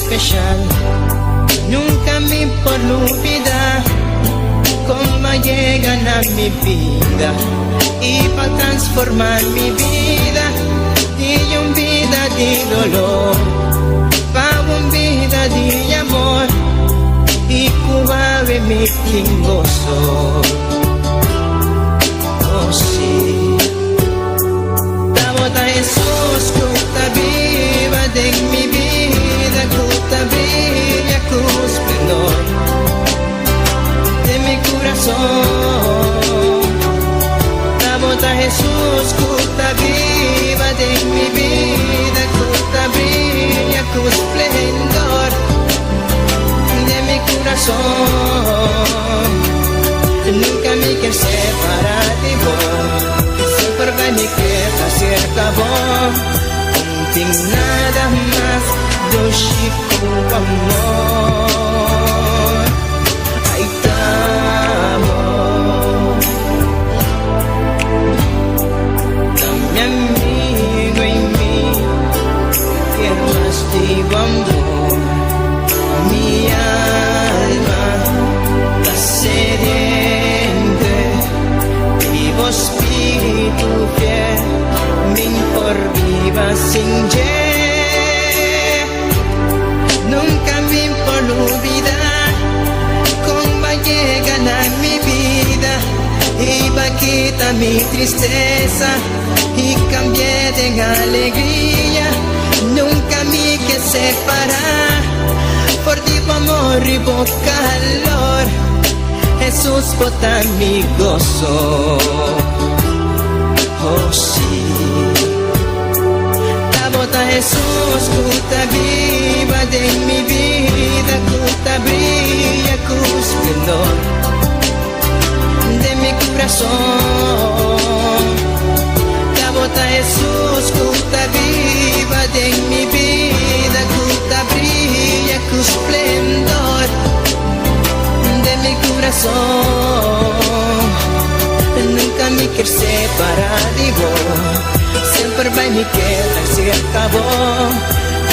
especial. Nunca me olvida cómo llegan a mi vida y para transformar mi vida de una vida de dolor para una vida de amor y cuave mi gozo. Oh sí, a Jesús que está viva de mi vida, que está brilla con esplendor de mi corazón. Damos a Jesús que está viva de mi vida, que está brilla con esplendor de mi corazón. Nunca me quiero separar de vos, siempre vai me quedar cerca vos. Não tem nada mais do Chico amor. Aí estamos, dá-me amigo em mim, que mais digo amor. Minha alma está sedenta e o Espírito fiel me por viva sin ye. Nunca me por olvidar cómo llegan a mi vida y va a quitar mi tristeza y cambié de alegría. Nunca me que separar por tu amor y por calor. Jesús bota mi gozo. Oh sí, la bota Jesús que está viva de mi vida, que está brilla con esplendor de mi corazón. La bota Jesús que está viva de mi vida, que está brilla con esplendor de mi corazón. Nunca me quiero separar de vos, siempre vai me quedar cerca vos.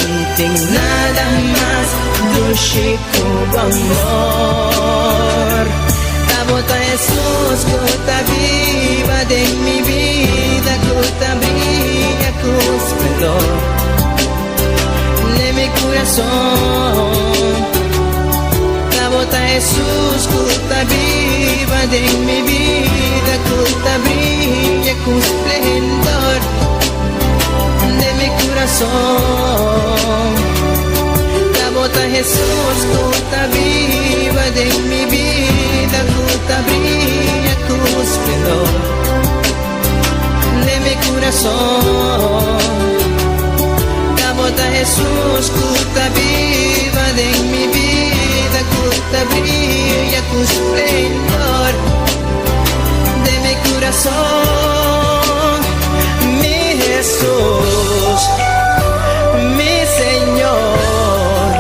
Não tem nada mais do Chico amor. La bota Jesús que está viva de mi vida, que está brilla con esplendor de mi corazón. La bota Jesús que está viva de mi vida, que está brilla con esplendor de mi corazón. La bota Jesús que está viva de mi vida, que está brilla con esplendor de mi corazón. La bota Jesús que está viva de mi vida, que está brilla con esplendor de mi corazón. Mi Jesús, mi Señor,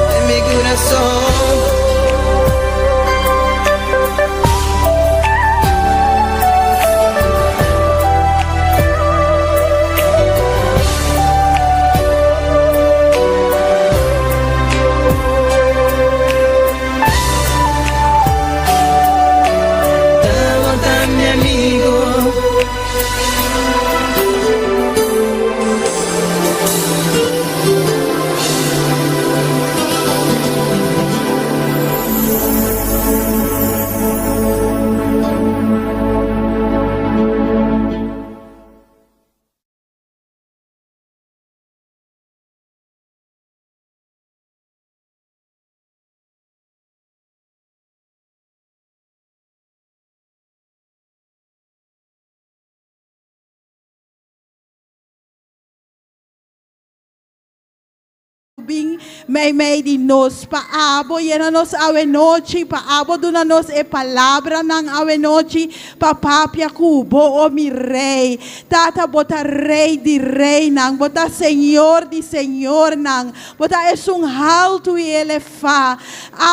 de mi corazón. May di nos paabo yan nos awenochi paabo duna nos e palabra ng awenochi papapia kubo o mi rey tata bota rey di rey nang bota señor di señor nang bota es un alto y elefa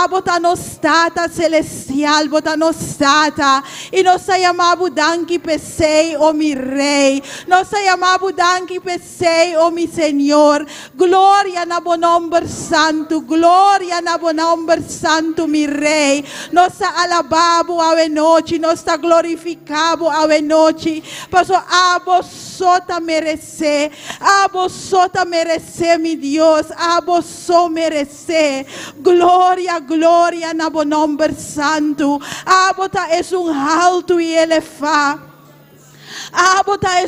bota nos tata celestial bota nos tata y nos ayamabu danki pesei o mi rey nos ayamabu danki pesei o mi señor gloria na bon nombre santo, gloria na bo nombre santo, mi rei. Nós está alabado a noite, nós está glorificado a noite. Pastor, abo sota merecer, mi Deus, abo so merecer. Glória, glória na bo nombre santo. Abo ta es alto e elevado. Abota é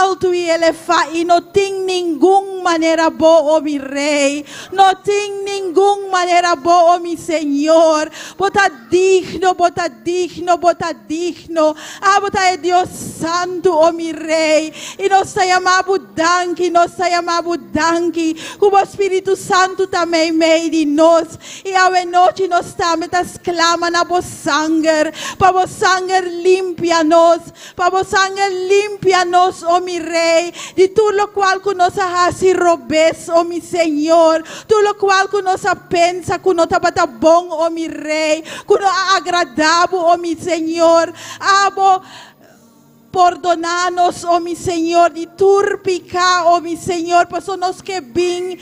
alto e elevado e não tem nenhuma maneira boa, mi rei. Não tem nenhuma maneira boa, mi Senhor. Bota digno, bota digno, bota digno. Abota é Deus santo, oh mi rei. E nós chamamos danke, nós chamamos danke. O Espírito Santo também meio de nós. E a noite nós estamos clamando na vossa sangue. Para vossa sangue limpia nós. Para vossa sangue limpia-nos, oh mi rei, de tudo o qual que nós hasi robes, oh mi Senhor, tudo o qual que nós pensa que não está bom, oh mi rei, que não é agradável, oh mi Senhor, abo perdonar-nos, oh mi Senhor, de turpicar, oh mi Senhor, para nós que bem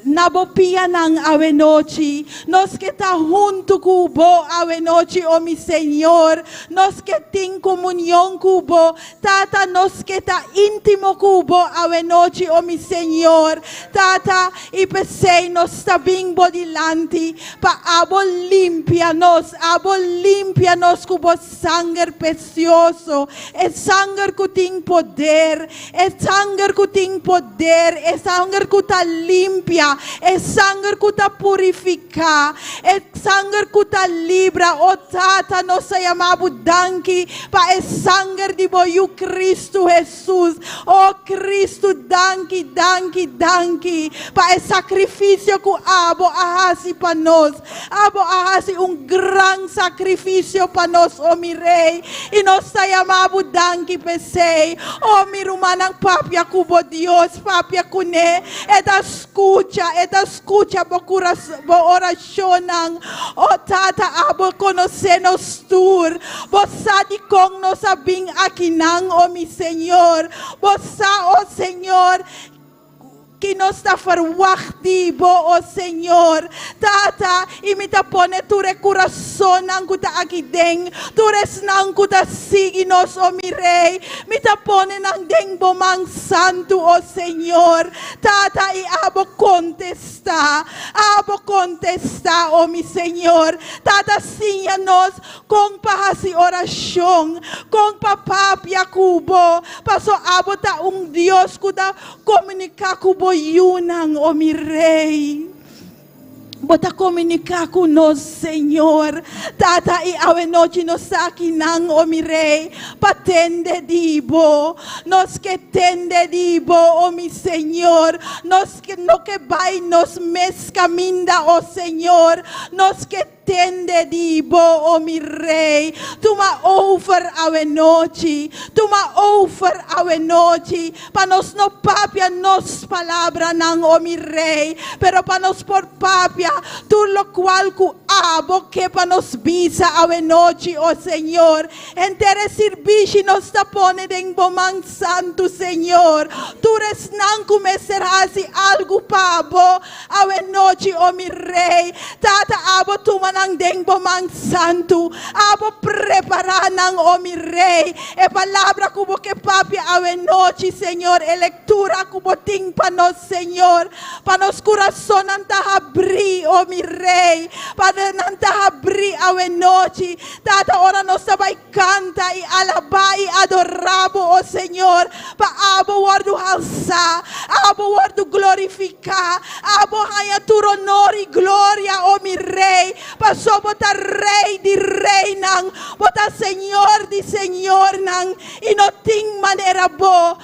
nabopia ng awenochi, nos que tá junto cubo awenochi, oh mi Senhor, nos que tem comunhão cubo, tata nos que tá íntimo cubo awenochi, oh mi Senhor, tata e pensei nos tá bimbo dilante, pa abo limpia nos cubo sangue precioso, é sangue que tem poder, é sangue que tem poder, é sangue que tá limpia. É sangue que está purificar, é sangue que está libra, o tata nós chamamos danke, para é sangue de boiu Cristo Jesus, oh Cristo danke, danke, danke, para é sacrifício que abo ahasi para nós, abo ahasi grande sacrifício para nós, oh mi rei, e nós chamamos danke, pensei, oh mi rumana papia cubo Deus, papia cune, é da escuta por oração, o tata abo conhecer-nos tur, você com nós abing aqui não, oh mi Senhor, você, oh Senhor, que nos está farwachtibo, oh Senhor, tata, imita pone tu coração nang kuta aqui den, tu res nang kuta sigi nos, oh mi rei, mita pone nang den bomang santo, oh Senhor, tata, e abo contesta, oh mi Senhor, tata, sinha nos, com pahasi oração, com papapia cubo, paso abo ta Deus kuda comunicar cubo yunang, oh mi rei. Bota comunicar com nós, Senhor. Tata e a noite nos aqui não, oh mi rei. Patende dibo. Nos que tende dibo, oh mi Senhor. Nos que no que vai nos mes caminda, oh Senhor. Nos que tende dibo, oh mi rei. Toma over a noite. Toma over a noite. Para nos no papia nos palavra não, oh mi rei. Pero para nos por papia tu lo cual cu abo que para nos visa a noite, oh Senhor. Entere serviço nos tapone de bomang santo, Senhor. Tu res não começarás algo pabo a noite, oh mi rei. Tata abo tu manang de bomang santo. Abo preparar nang, oh mi rei. E palavra cubo que papi a noite, Senhor. E lectura cubo ting pa nos, Senhor. Pa nos coração anta abrir, oh mi rei, para nanta abrir a noite, tata ora nos vai canta e alabar e adorabo, oh Senhor, para abo guardo alçar, abo guardo glorificar, abo haya tu honor e glória, oh mi rei, para só botar rei de rei nang, botar Senhor de Senhor nang, e não tem maneira boa,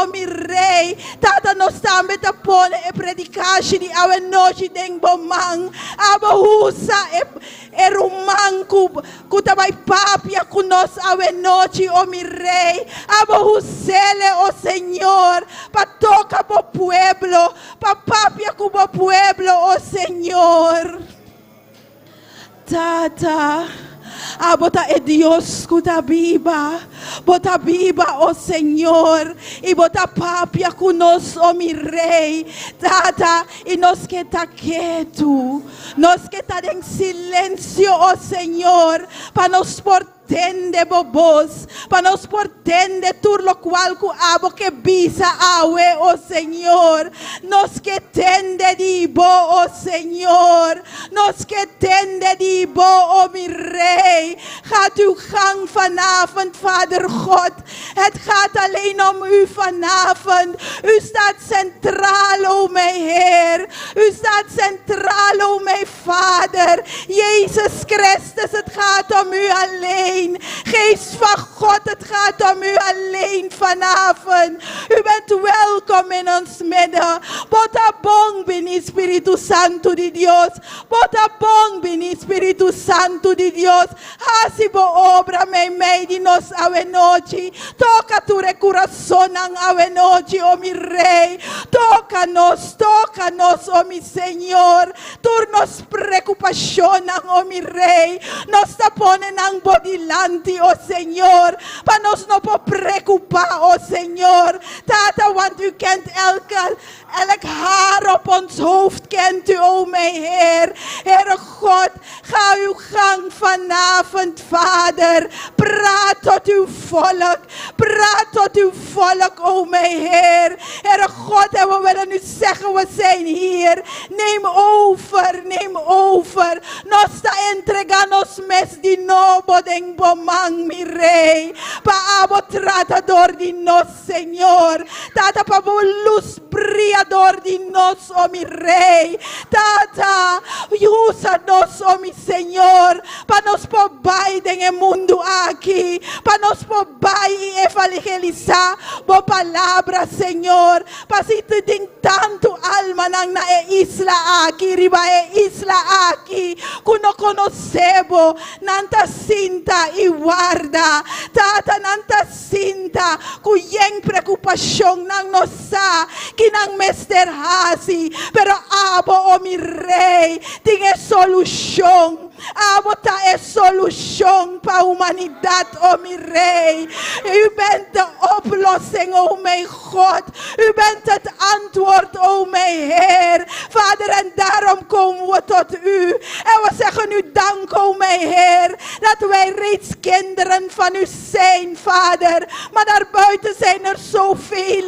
oh mi rei, tata nos também te pone e predicar de a noite deng bomang abo usa e rumang ku tabay papia ku nos a noite, oh mi rei, abo usele, oh Senhor, pa toca po pueblo, pa papia ku po pueblo, oh Senhor. Tata, abota e Dios kuta biba, Bota biba, oh Senhor, e bota papia conosco, oh mi rei. Tata, e nós que tá quieto, nós que tá em silêncio, oh Senhor, para nos portende bobos, para nos portende tur lo qual cu abo que bisa awe, oh Senhor, nos que tende di bo, oh Senhor, nos que tende di bo, oh mi rei. Gaat uw gang vanavond, Vader God. Het gaat alleen om u vanavond. U staat centraal, oh mijn Heer. U staat centraal, oh mijn Vader. Jezus Christus, het gaat om u alleen. Geest van God, het gaat om u alleen vanavond. U bent welkom in ons midden. Bota bong bini Espíritu Santo de Dios. Bota bong bini Espíritu Santo de Dios. Hasibo obra me di nos avenochi. Toca tu corazón ang avenochi, oh mi rei. Tócanos, oh mi Señor. Turnos preocupación, oh mi rei. Nos taponen ang bodilanti, oh Señor. Pa nos no po preocupar, oh Señor. Tata, want u kent elk haar op ons hoofd, kent u, oh mijn Heer. Heere God, ga uw gang vanavond, Vader. Praat tot uw volk. Praat tot uw volk, oh mijn Heer. Heere God, en we willen u zeggen, we zijn hier. Neem over, neem over. Nos ta entreganos mes di novo den bomang mi rei. Pa abo tratador di nos, Señor. Tata pa luz briador di nos, oh mi rei. Tata, usa-nos, oh mi Señor. Pa nos po baiden en mundo aqui. Pa nos po bai evangelizar. Bo palabra, Señor. Pa si te ding tanto alma nang na isla aqui. Riba isla aqui. Kuno conocebo. Nanta cinta y guarda. Tata, nanta cinta. Kuyeng preocupación nang nosa. Kinang mester hasi. Pero abo, oh mi rei. Tinge solution. Abo ta e solution pa humanidad, oh mi rei. U bent de oplossing, oh mijn God. U bent het antwoord, oh mijn Heer. Vader, en daarom komen we tot u. En we zeggen u dank, oh mijn Heer. Dat wij reeds kinderen van u zijn, Vader. Maar daarbuiten zijn er zoveel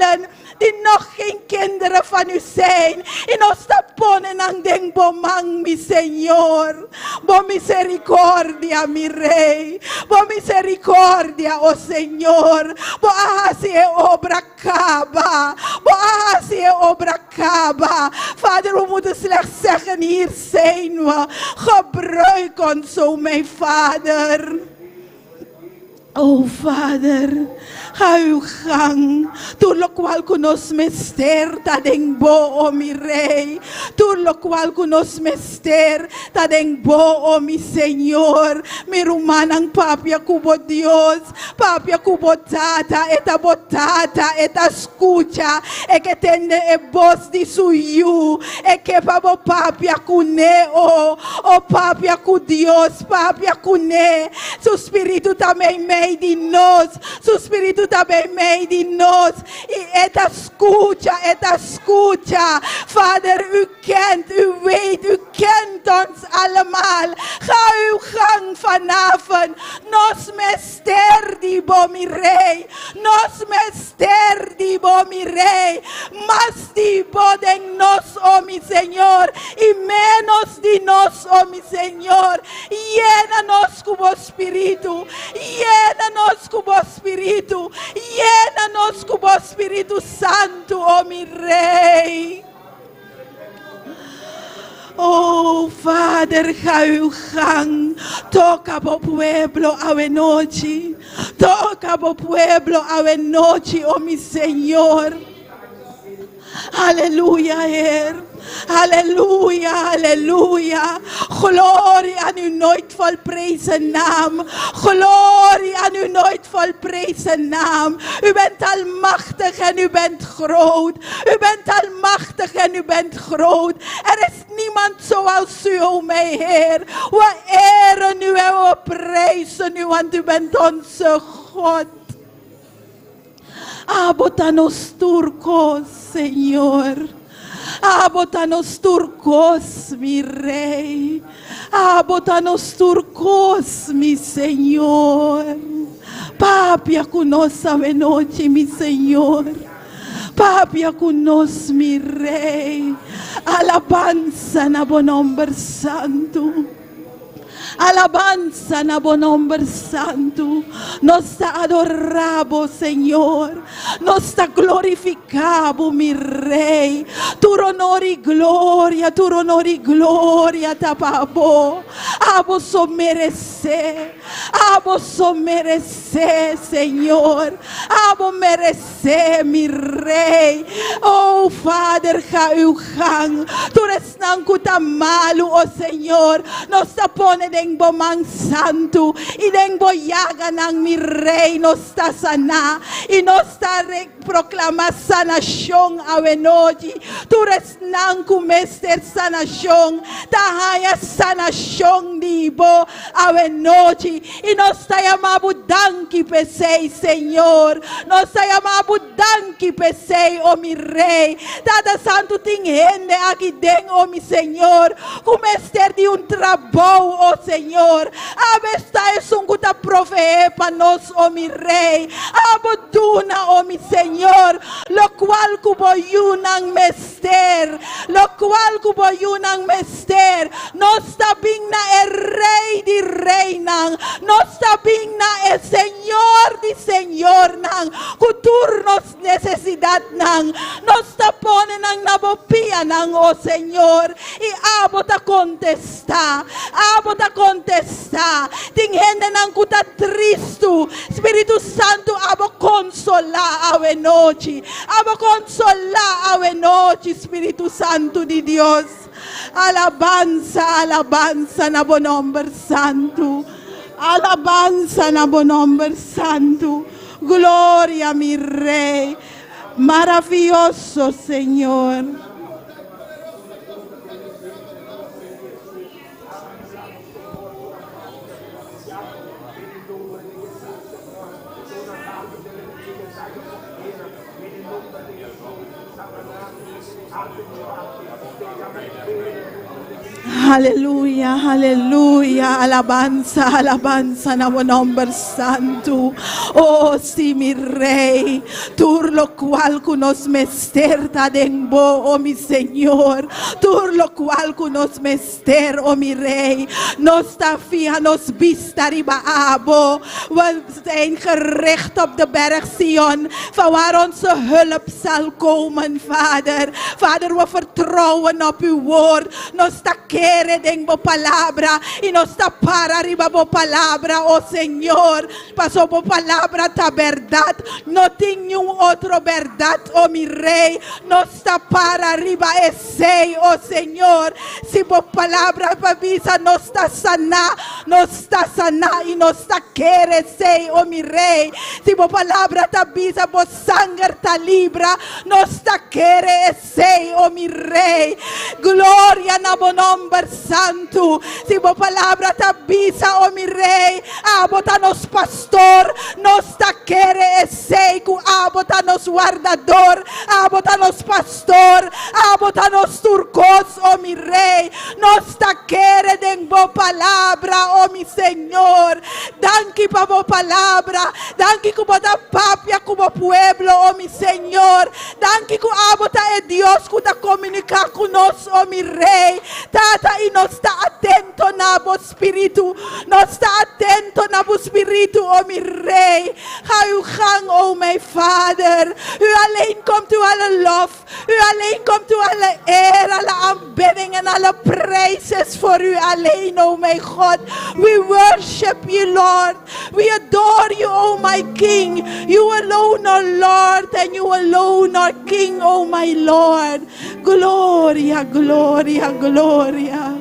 die nog geen kinderen van u zijn. In ons taponen ang deng bomang, mi Señor. Bo misericordia, mi rei. Bo misericordia, oh Señor. Bo ahasi e obra kaba. Bo ahasi e obra kaba. Vader, we moeten slechts zeggen, hier zijn we. Gebruik ons, oh mijn Vader. Oh Vader, ga uw gang, door lo cual conos mester ta den bo, oh mi rei, door lo cual conos mester ta den bo, oh mi Señor, mi rumanang papia cubo Dios, papia cubo tata, eta botata, eta escucha, e que tende e voz di suyu, e que pabo papia cune, oh papia cu Dios, papia cune, su spiritu também di nos, su spiritu também made in nos, e eta escucha, Vader, u kent, u weet, u kent ons allemaal. Ga uw gang vanavond, nos mester di bo mi rei, nos mester di bo mi rei, mas di bo den nos, oh mi Señor, y menos di nos, oh mi Señor, llena nos cubo spiritu, llena-nos com o Espírito, llena-nos com o Espírito Santo, oh mi Rei. Oh, Vader, ga uw gang. Toca o pueblo a noche. Toca o pueblo a noche, oh mi Señor. Aleluia, Heer. Halleluja, halleluja. Glorie aan uw nooit volprezen naam. Glorie aan uw nooit volprezen naam. U bent almachtig en u bent groot. U bent almachtig en u bent groot. Er is niemand zoals u, o mijn Heer. We eren u en we prijzen u, want u bent onze God. Abotanos turcos, Señor. Abotanos turcos, mi Rey. Abotanos turcos, mi Señor. Papia conos ave noche, mi Señor. Papia conos, mi Rey. Alabanza na bon nombre santo. Alabanza na bon nombre santo. Nos adoramos, Señor. Nos glorificamos, mi Rey. Tu honor y gloria, tu honor y gloria, tapabo. Abo so merece, abo so merece, Señor. Abo merece, mi Rey. Oh, Father, Jauhan. Tu eres nang kutamalu, oh Señor. Nos tapone deng bomang santo. Y deng boyaga nang mi Rey. Nos ta sana. Y nos ta proclama sanación avenoji. Tu eres nang kumester sanación. Tahaya sanación dibo avenoji. Y nos ta llamamos danki pesei, Señor. Nos ta llamamos danki pesei, oh mi Rey. Tata santo tingende aquí den, oh mi Señor. Kumester di un trabajo, oh Señor. Abesta es un guta provee para nos, oh mi Rey. Aboduna, oh mi Señor. Lo cual kuboyunang mester. Lo cual kuboyunang mester. No está bigna el Rey di Reinang. No está bigna el Señor di Señor nang. Kuturnos necesidad nang. No está pone nang nabopia nang, oh Señor. Y abota contesta. Abota contesta. Tingende nang kuta tristo. Espíritu Santo abo consola ave noche. Abo consola ave noche, Espíritu Santo de Dios. Alabanza, alabanza na bon nombre santo. Alabanza na bon nombre santo. Gloria, mi Rey. Maravilloso, Señor. Aleluya, aleluya, alabanza, alabanza na bon nombre santo. Oh, sí, mi Rey, tú lo cual cunos mesterta denbo, oh mi Señor, tú lo cual cunos mester, oh mi Rey, nos tafia, nos vista riba abo, we zijn gericht op de berg Sion, van waar onze hulp zal komen, Vader. Vader, we vertrouwen op uw woord, nos taquere denbo palabra, y nos tapara riba bo palabra, oh Señor, pasó bo palabra ta verdad, no tengo otro verdad, oh mi Rey, nos tapara riba ese, oh Señor, si bo palabra pavisa nos está sana y nos está quere sei, oh mi Rey, si bo palabra tabisa bo sangre ta libra, nos está quere sei, oh mi Rey, gloria na bo nombre santo, si bo palabra tabisa, oh mi Rey, abota nos pastor, nos taquere sei, ku abota nos guardador, abota nos pastor, abota nos turcos, oh mi Rey, nos taquere den bo palabra, oh mi Señor, danki pa bo palabra, danki ku bota papia como pueblo, oh mi Señor, danki ku abota e Dios ku ta comunica con nos, oh mi Rey, tata y nos está atento na bo espíritu, nos está atento na bo espíritu, oh mi Rey, ga uw gang, oh mijn Vader, u alleen komt u alle lof, u alleen komt u alle eer, alle aanbidding en alle prijzen voor u alleen, oh mijn God, we worship you, Lord, we adore you, oh my King, you alone are Lord, and you alone are King, oh my Lord, gloria, gloria, gloria.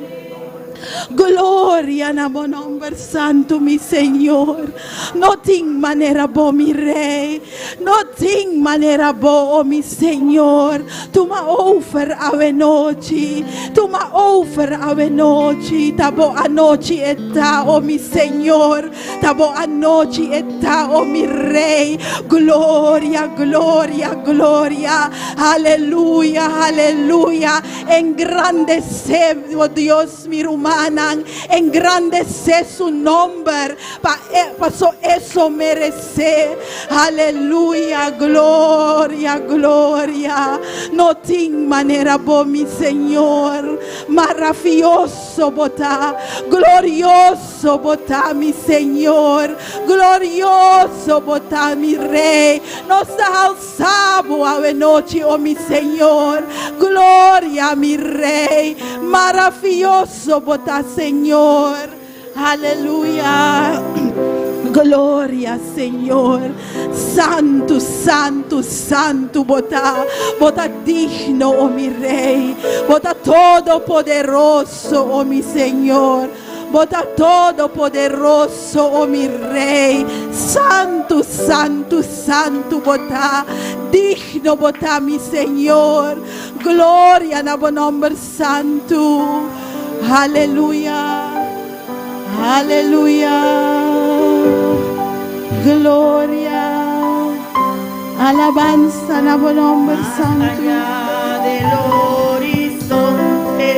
Gloria na mo nombre santo, mi Señor. No ting manera bo, mi Rey. No ting manera bo, oh mi Señor. Tu ma offer ave noci. Tu ma offer ave noci. Tabo anoci etta, oh mi Señor. Tabo anoci etta, oh mi Rey. Gloria, gloria, gloria. Aleluya, aleluya. Engrandece, oh Dios, mi humanan. Engrandece su nombre. Pasó eso merece. Aleluya, gloria, gloria. No ting manera bo, mi Señor. Maravilloso bota. Glorioso bota, mi Señor. Glorioso bota, mi Rey. Nos alzamos a noche, oh mi Señor. Gloria, mi Rey. Maravilloso bota, Señor. Aleluya. Gloria, Señor. Santo, santo, santo, bota digno, oh mi Rey. Bota todopoderoso, oh mi Señor. Bota todopoderoso, oh mi Rey. Santo, santo, santo, bota digno, bota mi Señor. Gloria a tu nombre santo. Aleluya. Aleluya. Gloria. Alabanza a tu nombre santo. Allá del horizonte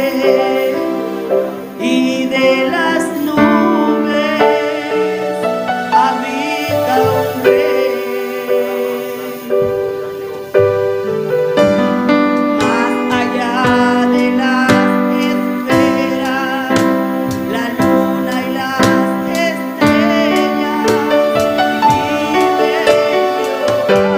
y de las nubes habita un rey. Más allá de las esferas, la luna y las estrellas vive Jehová.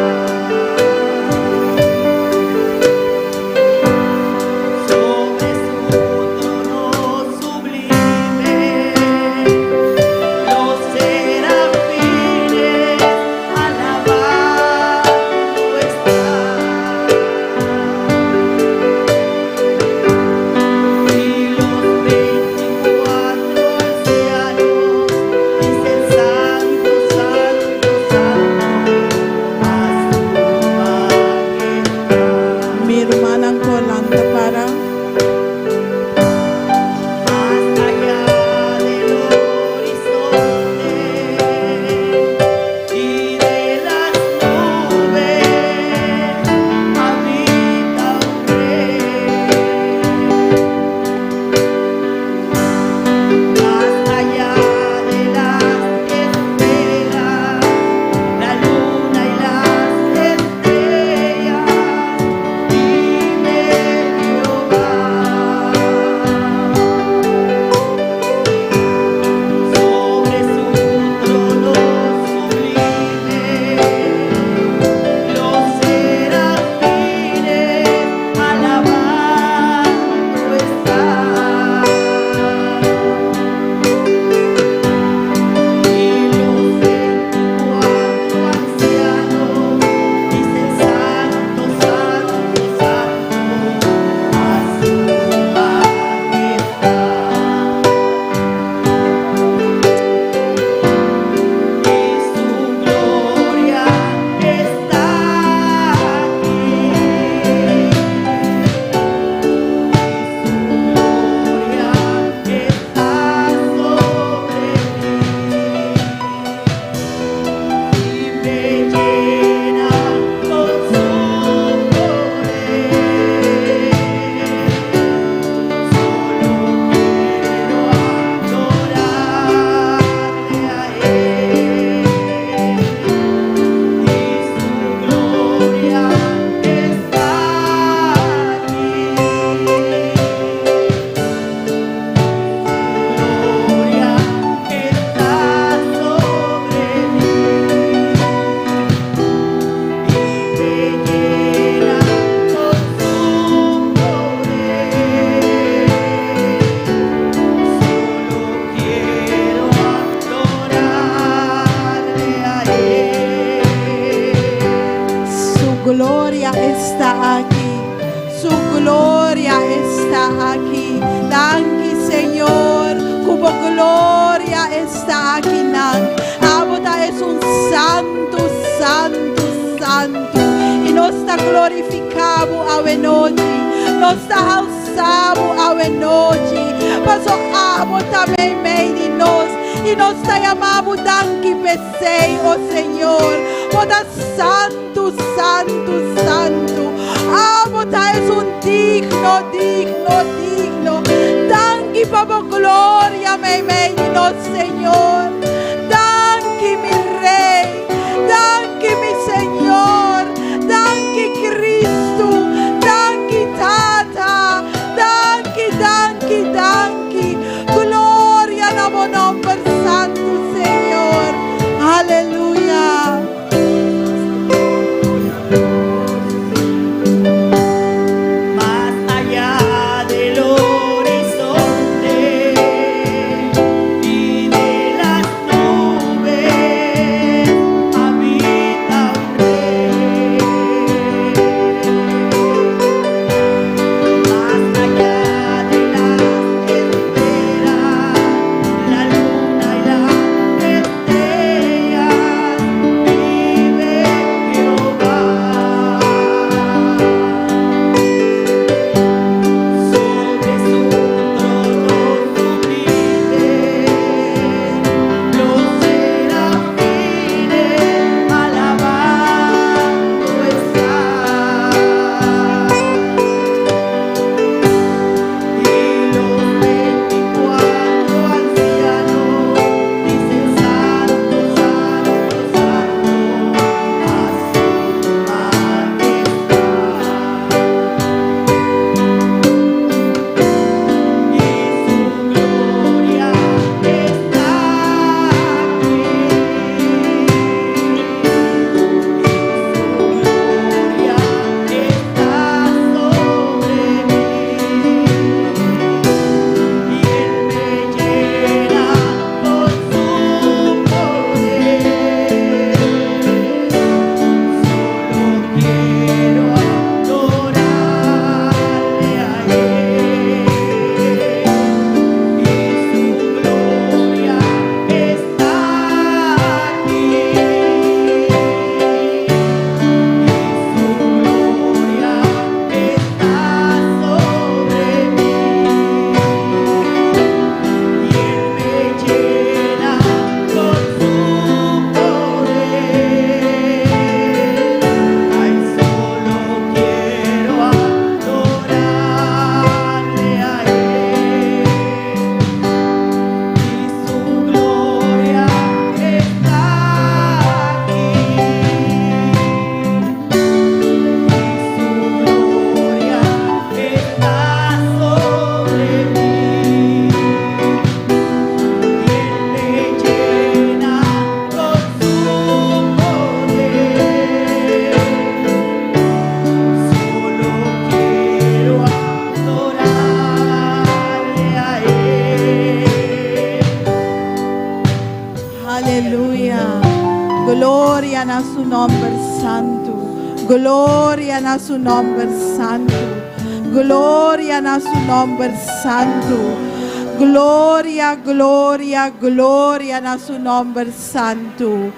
glorificamos a noite. Nós te alçamos a noite. Pastor, amo também meio de nós. E nós te amamos, danke pesei, ó Senhor. Poda santo, santo, santo. Amo, ta és digno, digno, digno. Danke, Papa, glória, meio de nós, Senhor. Danke, mi Rei. Danke, mi Senhor. Danke, Cristo. Danke, Tata. Danke, danke, danke. Glória na bom nome santo, Senhor. Aleluia. Más allá del horizonte y de las nubes habita un rey. Más allá de las esferas, la luna y las estrellas, vive Jehová. Sobre su trono sublime, los serafines alabando están, y los 24 ancianos dicen: Santo, Santo, Santo, a su majestad. Y su gloria está aquí. Gloria a su nombre santo. Gloria a su nombre santo. Gloria a su nombre santo. Gloria, gloria, gloria a su nombre santo.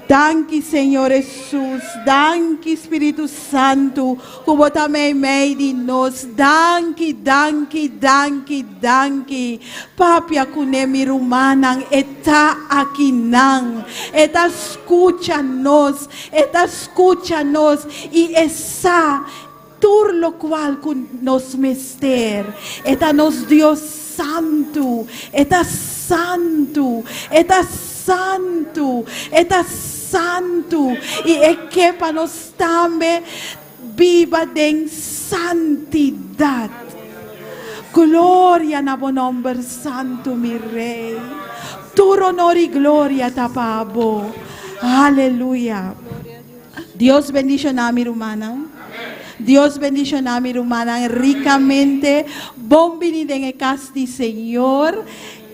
Danke, Senhor Jesus. Danke, Espírito Santo. Como também meio de nós. Danke, danke, danke, danke. Papia kunemi rumanang eta aqui não. Eta escucha nos. Eta escucha nos. E essa tur lo qual nos mester. Eta nos Deus santo. Eta santo. Eta santo. Eta santo. E que para nós também viva em santidade. Glória na bom nome santo, mi Rei. Tu honor e glória tapabo. Aleluia. Deus bendicionar mi hermana. Deus bendicionar mi hermana ricamente. Bom venir en el casa del Señor.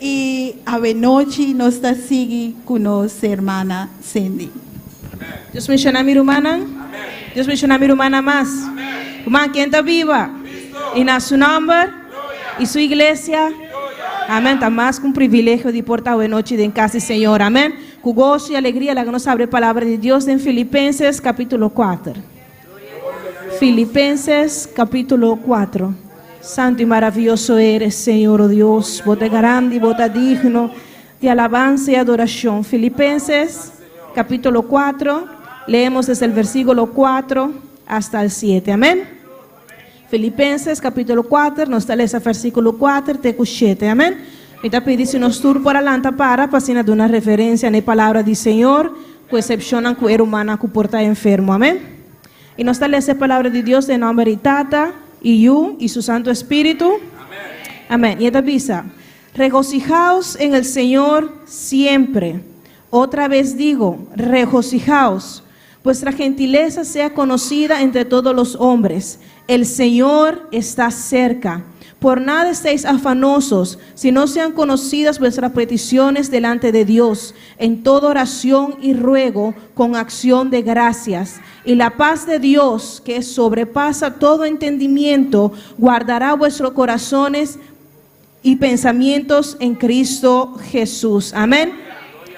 Y a noche nos está sigue con nuestra hermana Cindy. Deus menciona a minha irmã. Deus menciona a minha irmã mais. Irmã, quem está viva? E na seu nome e sua igreja. Amém. Está mais com o privilégio de portar a noite em casa do Senhor. Amém. Com gozo e alegria, ela nos abre a palavra de Deus em Filipenses capítulo 4. Filipenses capítulo 4. Santo y maravilloso eres, Señor, oh Dios. Vos te grande y vos te digno de alabanza y adoración. Filipenses capítulo 4. Leemos desde el versículo 4 hasta el 7. Amén. Filipenses capítulo 4. Nos está lendo versículo 4 até o 7. Amém. Então, pedisse nos tur por alanta para pasina de uma referência na palavra do Senhor, que excepcionam que o ser humano que porta enfermo. Amém. E nos está lendo a palavra de Deus em nome de Tata, y you, y su Santo Espíritu. Amén. Y esta avisa, regocijaos en el Señor siempre. Otra vez digo, regocijaos. Vuestra gentileza sea conocida entre todos los hombres. El Señor está cerca. Por nada estéis afanosos, si no sean conocidas vuestras peticiones delante de Dios, en toda oración y ruego, con acción de gracias. Y la paz de Dios, que sobrepasa todo entendimiento, guardará vuestros corazones y pensamientos en Cristo Jesús. Amén.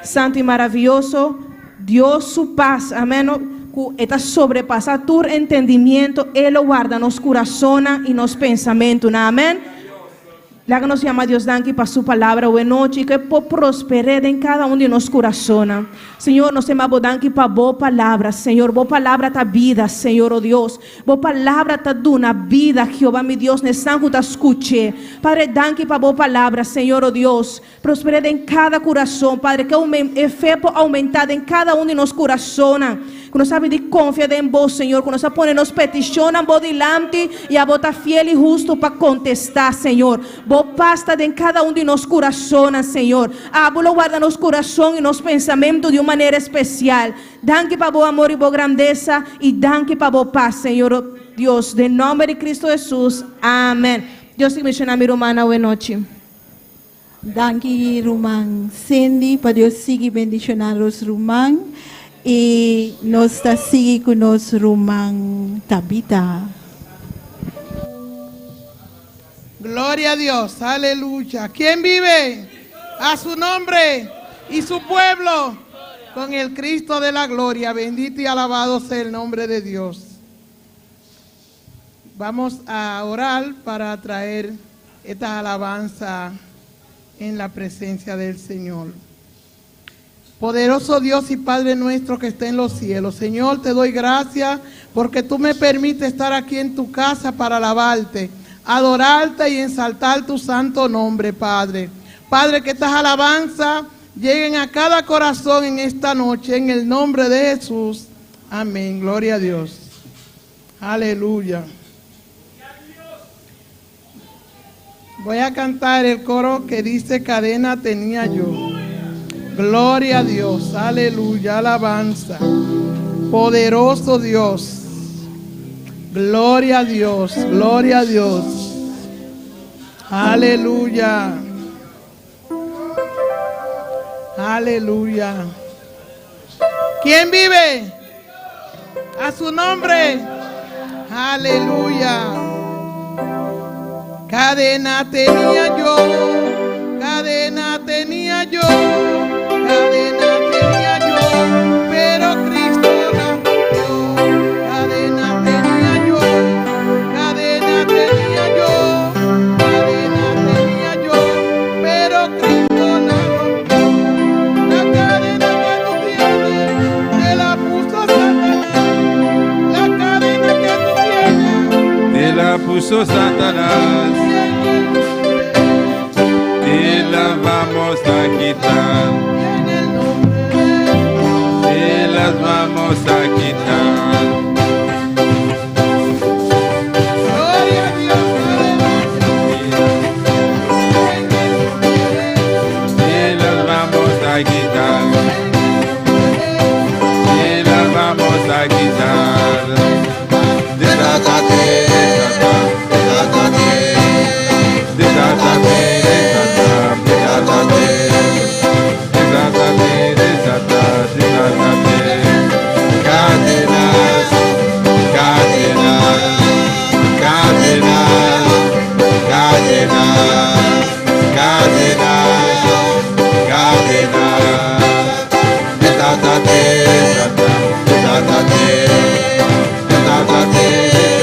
Santo y maravilloso, Dios su paz, amén. Esta sobrepasa tu entendimiento, Él lo guarda nos corazones y nos pensamientos. Amén. La que nos llama Dios danke para su palabra hoy noche y que prospere en cada uno de nuestros corazones. Señor, nos llama danke para vos palabra, Señor. Vos palabra ta vida, Señor, oh Dios. Vos palabra ta duna vida, Jehová mi Dios, nesangu ta escuche. Padre, danke para vos palabra, Señor, oh Dios. Prospere en cada corazón, Padre, que el fe aumentada en cada uno de nuestros corazones. Que nos sabe de confiar en vos, Señor. Que nos pone nos peticiona en vos delante y a vos está fiel y justo para contestar, Señor. Vos pasta en cada uno de nuestros corazones, Señor. Vos lo guarda en los corazones y en los pensamientos de una manera especial. Danke para vos amor y vos grandeza y danke para vos paz, Señor Dios. De nombre de Cristo Jesús. Amén. Dios te bendiga, mi hermana. Buenas noches. Danke, Rumang Cindy, para Dios sigue bendicionando los Rumang. Y nos está sigue con nos Rumang Tabita. Gloria a Dios, aleluya. ¿Quién vive? A su nombre y su pueblo con el Cristo de la gloria. Bendito y alabado sea el nombre de Dios. Vamos a orar para traer esta alabanza en la presencia del Señor. Poderoso Dios y Padre nuestro que está en los cielos, Señor, te doy gracias porque tú me permites estar aquí en tu casa para alabarte, adorarte y ensaltar tu santo nombre, Padre. Padre, que estas alabanzas lleguen a cada corazón en esta noche, en el nombre de Jesús. Amén. Gloria a Dios. Aleluya. Voy a cantar el coro que dice cadena tenía yo. Gloria a Dios, aleluya, alabanza. Poderoso Dios. Gloria a Dios, gloria a Dios. Aleluya. Aleluya. ¿Quién vive? A su nombre. Aleluya. Cadena tenía yo, cadena tenía yo, cadena tenía yo, pero Cristo la rompió. Cadena tenía yo, cadena tenía yo, cadena tenía yo, pero Cristo la rompió. La cadena que tú tienes, te la puso Satanás. La cadena que tú tienes, te la puso Satanás. Te la vamos a quitar, te las vamos a quitar. Gloria a Dios, Te las vamos a quitar, te las vamos a quitar. Desátate, desátate, desátate, desátate, desátate, desátate, desátate, desátate. Cadenas, cadenas, cadenas, cadenas, cadenas, cadenas. Desátate, desátate, desátate, desátate.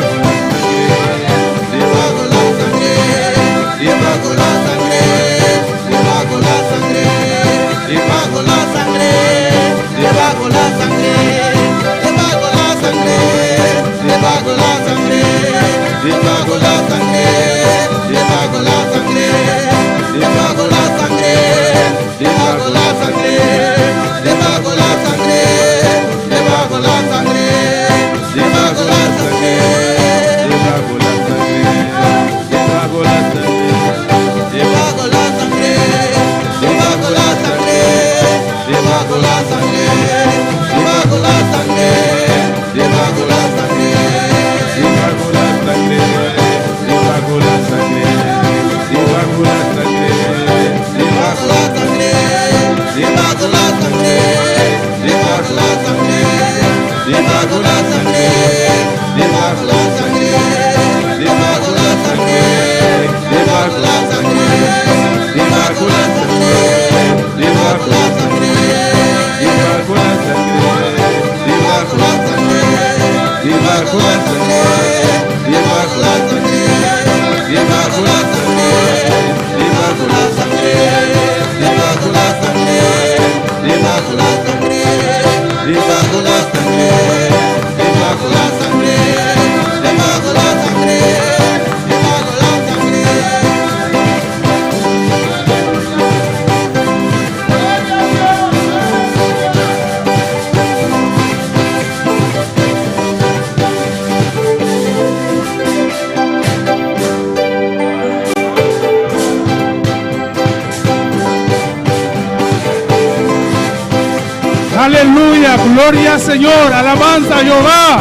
Aleluya, gloria al Señor, alabanza a Jehová.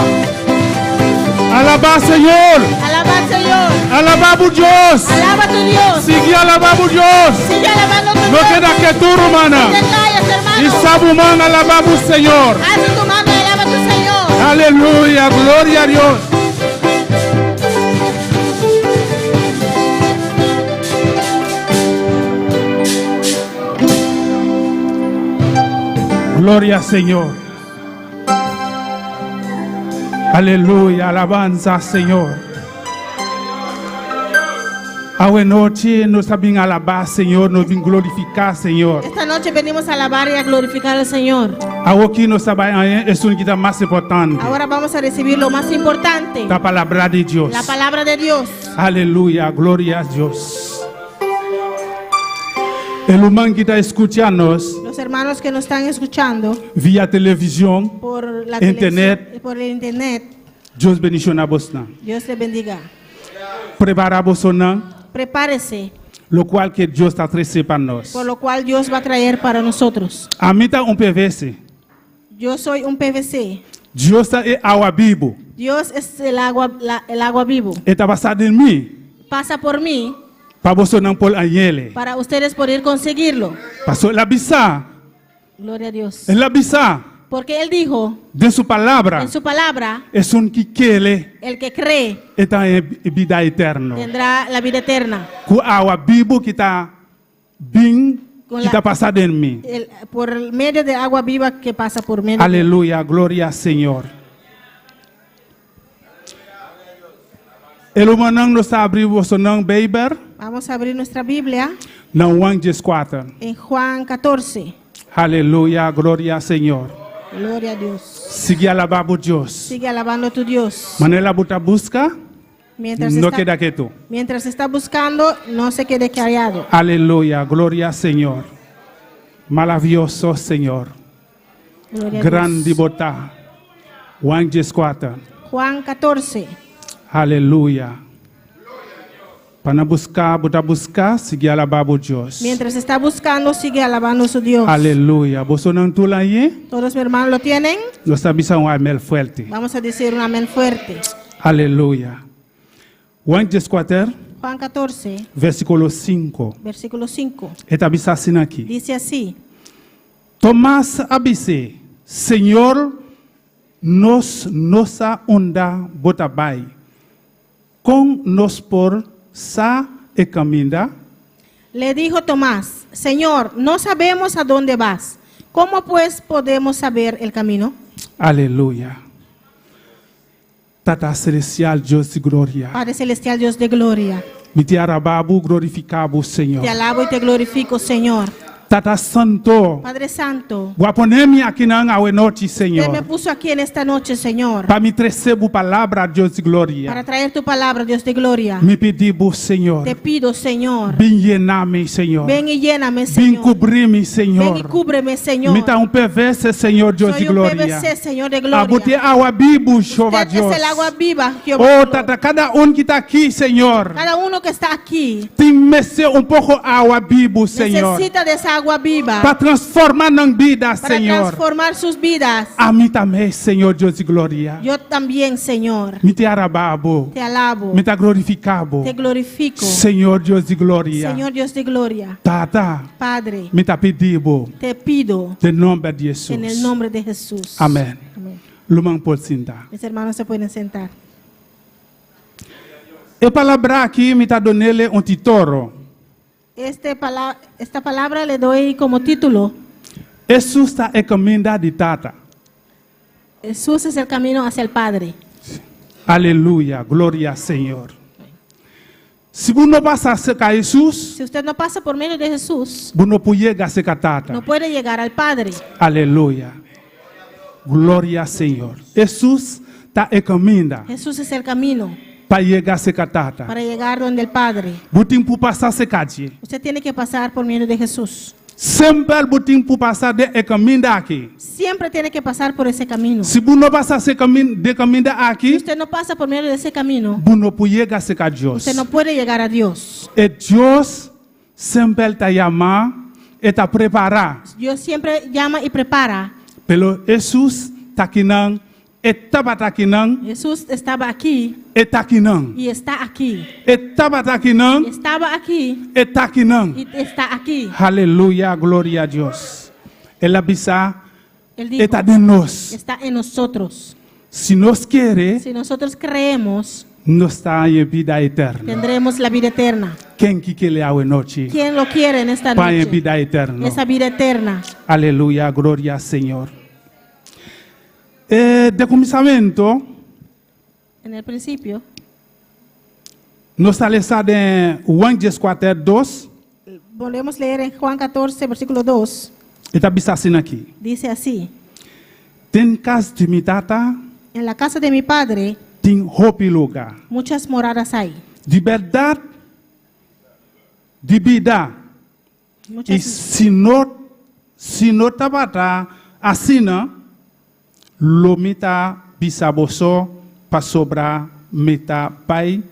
Alaba Señor, Alaba al Señor. alaba a Dios. Alaba a tu Dios. Sigue alabando a Dios. Sigue alabando a tu No Dios. queda que tú, No hermana. te calles, hermano. Y Sabumán alabamos al Señor. Alza tu mano y alaba a tu Señor. Aleluya, gloria a Dios. Gloria al Señor. Aleluya, alabanza al Señor. Ahora noche nos bien alabar, Señor, nos bien glorificar, Señor. Esta noche venimos a alabar y a glorificar al Señor. Ahora aquí nos es un quita más importante. Ahora vamos a recibir lo más importante, La palabra de Dios. la palabra de Dios. Aleluya, gloria a Dios. El humano que está escuchando Los hermanos que nos están escuchando vía televisión, por la Internet. televisión, por el internet, Dios bendiga vos. Dios les bendiga. Prepara vos, Prepárese, lo cual que Dios está trayendo para nosotros. por lo cual Dios va a traer para nosotros. A mí está un PVC. Yo soy un PVC. Dios está agua vivo. Dios es el agua, el agua vivo. Está basado en mí. Pasa por mí Para vos no por añele. para ustedes poder conseguirlo. Pasó la visa. Gloria a Dios. En la visa Porque Él dijo de su palabra en su palabra, es un quiquele. el que cree Está en vida eterna. tendrá la vida eterna. Con agua vivo que está bien, Con que la- está pasado en mí. Por el medio de agua viva que pasa por medio. Aleluya, gloria al Señor. El humano nos abre vuestro nombre, baby. Vamos a abrir nuestra Biblia No Juan 14. en Juan 14. Aleluya, gloria al Señor. Gloria a Dios. Sigue alabando a Dios. Sigue alabando a tu Dios. Manela buta busca, Mientras no está, queda quieto. mientras está buscando, no se quede callado. Aleluya, gloria al Señor. Maravilloso Señor. Gloria a Grande Dios. bota. Juan 14. Juan 14. Aleluya. Para buscar, buta buscar, sigue alabando a Dios. Mientras está buscando, sigue alabando a su Dios. Aleluya. ¿Vos no tú la ahí? Todos mis hermanos lo tienen. Nos avisa un amén fuerte. Vamos a decir un amén fuerte. Aleluya. Juan 14, Juan 14, versículo 5. versículo 5. Esta avisa assim aqui. Dice así. Tomás abise, Senhor, nossa onda botabai. Com nos por sa e caminda. Le dijo Tomás, Señor, no sabemos a dónde vas. ¿Cómo pues podemos saber el camino? Aleluya. Tata celestial, Deus de glória. Padre Celestial, Dios de gloria, Me te arababu, glorificabo, Senhor. te alabo y te glorifico, Señor. Tata santo. Padre Santo, Guaponemi aqui na awe noite, Usted me Senhor. puso aquí en esta noche, Señor, Para me receber palavra, Deus de para glória. traer tu palabra, Dios de gloria. Me pedibu, Senhor. Te pido, Señor, Bem llenar-me, Senhor. ven y lléname, Bem Señor. cobrir-me, Ven y Senhor. cúbreme, Señor. Me dá PVC, Senhor, Deus de Soy un glória. PVC, Señor de A bote gloria. água bibo, chova Usted Deus. es el agua viva, Jehová. Oh, tata, cada que está aqui, Senhor. Cada uno que está aquí Tem mecer pouco água bibo, Senhor. necesita de esa agua viva Para transformar na vida, para Senhor. transformar sus vidas. A mim também, Senhor, Deus de glória. Yo también, Señor, Me te arababo. te alabo, Me te glorificabo. te glorifico. Senhor, Deus de glória. Señor Dios de gloria, Tata, Padre, me te pedibo. te pido Em nome de Jesus. en el nombre de Jesús. Amém. Amén. Lumang por sinta. Mis hermanos se pueden sentar. E palavra aqui me está dando título. Esta palabra le doy como título: Jesus está encomenda de tata. Jesús es el camino hacia el Padre. Aleluya, gloria al Señor. Si uno pasa cerca a Jesús, Si usted no pasa por medio de Jesús, uno puede llegar a cerca tata. no puede llegar al Padre. Aleluya. Gloria al Señor. Jesús está encaminando Jesús es el camino para llegar a cerca tata. para llegar donde el Padre. Butim para pasar cerca allí. Usted tiene que pasar por medio de Jesús. Sempre butim para pasar de encaminando aquí. Siempre tiene que pasar por ese camino. Si uno pasa de encaminando Si aquí, usted no pasa por medio de ese camino, uno puede llegar a cerca a Dios. usted no puede llegar a Dios. E Dios sempre está llamando, está preparado. Dios siempre llama y prepara. Pero Jesús está aquí, estaba aquí, Jesús estaba aquí está aquí, y está aquí. estaba aquí, Y estaba aquí está aquí. y está aquí. Aleluya, gloria a Dios. Él avisa, Él dijo, está de nos. está en nosotros. Si nos quiere, Si nosotros creemos, nos está en vida eterna. tendremos la vida eterna. ¿Quién quiere a noche? ¿Quién lo quiere en esta Para en noche? vida eterna. Esa vida eterna. Aleluya, gloria al Señor. De comienzo, En el principio, nos sale esa de Juan 14:2. volvemos a leer en Juan 14, versículo 2. Está avisa assim aqui. Dice así: Tem casa de mi tata, en la casa de mi Padre tem roupa e lugar. muchas moradas hay. De verdade, de vida. E Muchas, se não estava assim, lo mita bisaboso para sobrar meta pai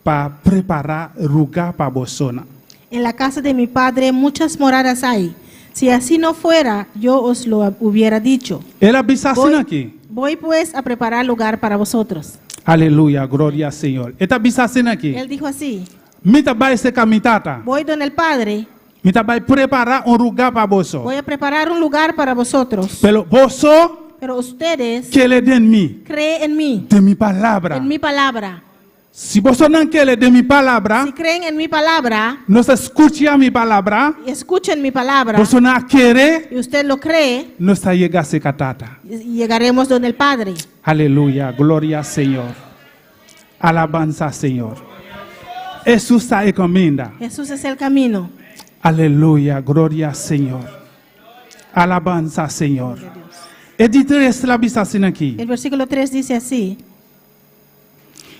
para preparar lugar para bosona. en la casa de mi Padre muchas moradas hay. Si así no fuera, yo os lo hubiera dicho. Ela avisa assim aqui. Voy pues a preparar lugar para vosotros. Aleluia, glória ao Senhor. Eta avisa assim aqui. Él dijo así: Mita vai ser camitata. voy donde el Padre, Mita vai preparar lugar para boso. voy a preparar un lugar para vosotros. Pero boso Pero ustedes que le den mí, creen en mí, de mi palabra. en mi palabra. Si vos no quiere de mi palabra, Si creen en mi palabra, no se escucha mi palabra, y escuchen mi palabra, vos no quiere, y usted lo cree, no está llega a ser catata. y llegaremos donde el Padre. Aleluya, gloria al Señor. Alabanza al Señor. Jesús está encomienda. Jesús es el camino. Aleluya, gloria al Señor. Alabanza al Señor. Editor la vista assim aqui. El versículo 3 dice así: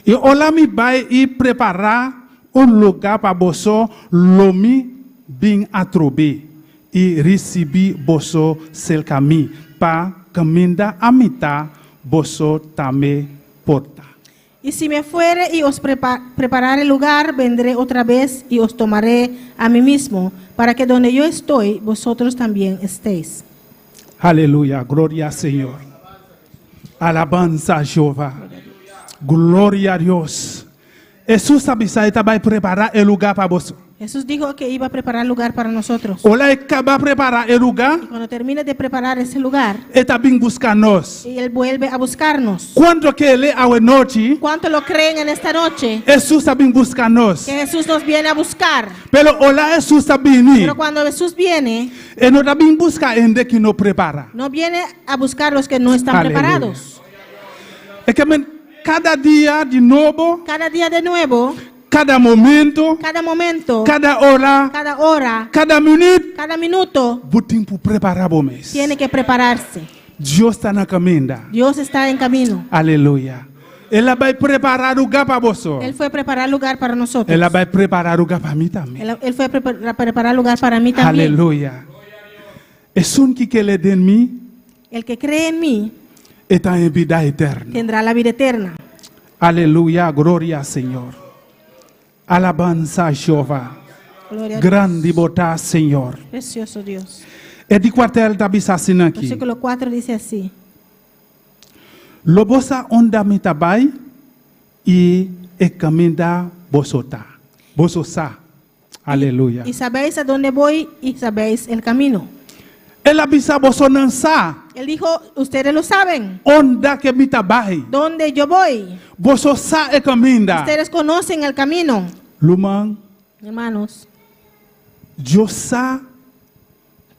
E olá me vai e preparar lugar para você, lomi bem atrobe e receber você seu caminho para caminhar a mitad, você também porta. y si me fuere y os preparare lugar, vendré otra vez y os tomaré a mí mismo, para que donde yo estoy, vosotros también estéis. Aleluya, gloria al Señor. Alabanza a Jehová. Gloria a Dios. Jesús avisa que va a preparar el lugar para vos. Jesús dijo que iba a preparar lugar para nosotros. Olá, va a preparar el lugar. Y cuando termine de preparar ese lugar, Está bien buscarnos. y Él vuelve a buscarnos. Cuando que le a noche, ¿Cuánto lo creen en esta noche? Jesús está bien buscarnos. Que Jesús nos viene a buscar. Pero olá, Jesús está bien. Pero cuando Jesús viene, Él no está bien buscar en de que no prepara. no viene a buscar los que no están Aleluya. preparados. Es que cada día de nuevo, Cada día de nuevo, cada momento, cada momento, cada hora, cada hora, cada minuto, cada minuto, botem para preparar o mês. tiene que prepararse. Dios está na caminda. Dios está en camino. Aleluia. Ela vai preparar lugar para você. Él fue a preparar lugar para nosotros. Ela vai preparar lugar para mim também. Él fue a preparar lugar para mí también. Aleluia. Es un que le den mí El que cree en mí está en vida eterna. tendrá la vida eterna. Aleluia, gloria al Señor. Alabanza a Jehová. Gloria a Dios. Grande botar Señor. Precioso Dios. É de quartel da bisacina aqui. Versículo 4 dice así: Lobosa onda mitabai e caminda bosota. Bososa. Aleluia. Y sabéis a dónde voy y sabéis el camino. Ela bisa bosonansa. Él dijo, ustedes lo saben, Onda que mitabai. dónde yo voy. Bososa e caminda. Ustedes conocen el camino. Luman, Hermanos, Dios sa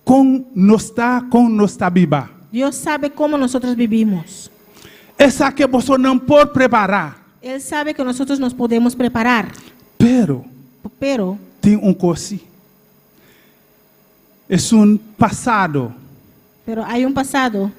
con nosta viva. Dios sabe cómo nosotros vivimos. essa que você não pode preparar. Él sabe que nosotros nos podemos preparar, Pero pero tem coisa. É passado. hay un pasado.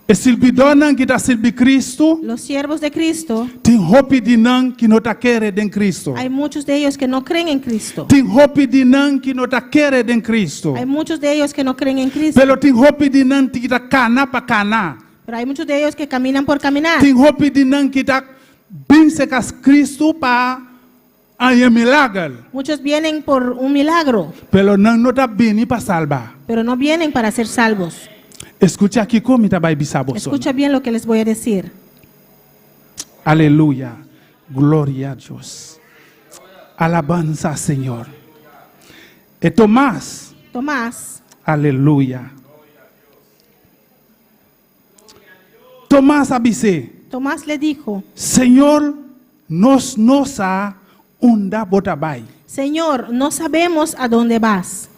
E servidor não que está servindo Cristo, Los siervos de Cristo, tem roupa de não que não está querendo em Cristo. hay muchos de ellos que no creen en Cristo. Tem roupa de não que não está querendo em Cristo. Hay muchos de ellos que no creen en Cristo, Pero tem roupa de não que está cana para cana. pero hay muchos de ellos que caminan por caminar. Tem roupa de não que está bem com Cristo para aí milagre. Muchos vienen por un milagro, Pero não está bem para salvar. pero no vienen para ser salvos. Escucha aqui como está vai bisar você. Escucha bien lo que les voy a decir. Aleluya. Gloria a Dios. Alabanza, Señor. E Tomás. Tomás, Aleluya. Tomás abise. Tomás le dijo, Señor, nos ha onda botabai. Señor, no sabemos a dónde vas.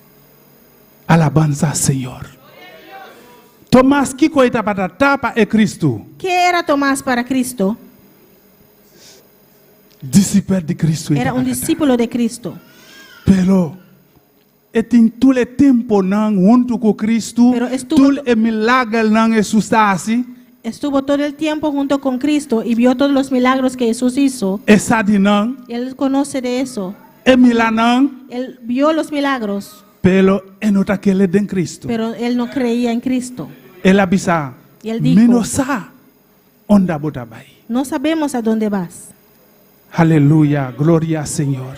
Alabanza, Señor. Tomás, que coisa para tapa é Cristo. ¿Qué era Tomás para Cristo? Discípulo de Cristo. Era un discípulo de Cristo. Pero em todo o tempo não junto com Cristo, Pero estuvo- todo o milagre não assustasse. Estuvo todo el tiempo junto con Cristo y vio todos los milagros que Jesús hizo. Essa de não, Él conoce de eso. é milagre, Él vio los milagros, pero é não está querendo em Cristo. pero él no creía en Cristo. Ele avisa, Y él dijo, menos onda botabai. no sabemos a dónde vas. Aleluya, gloria al Señor.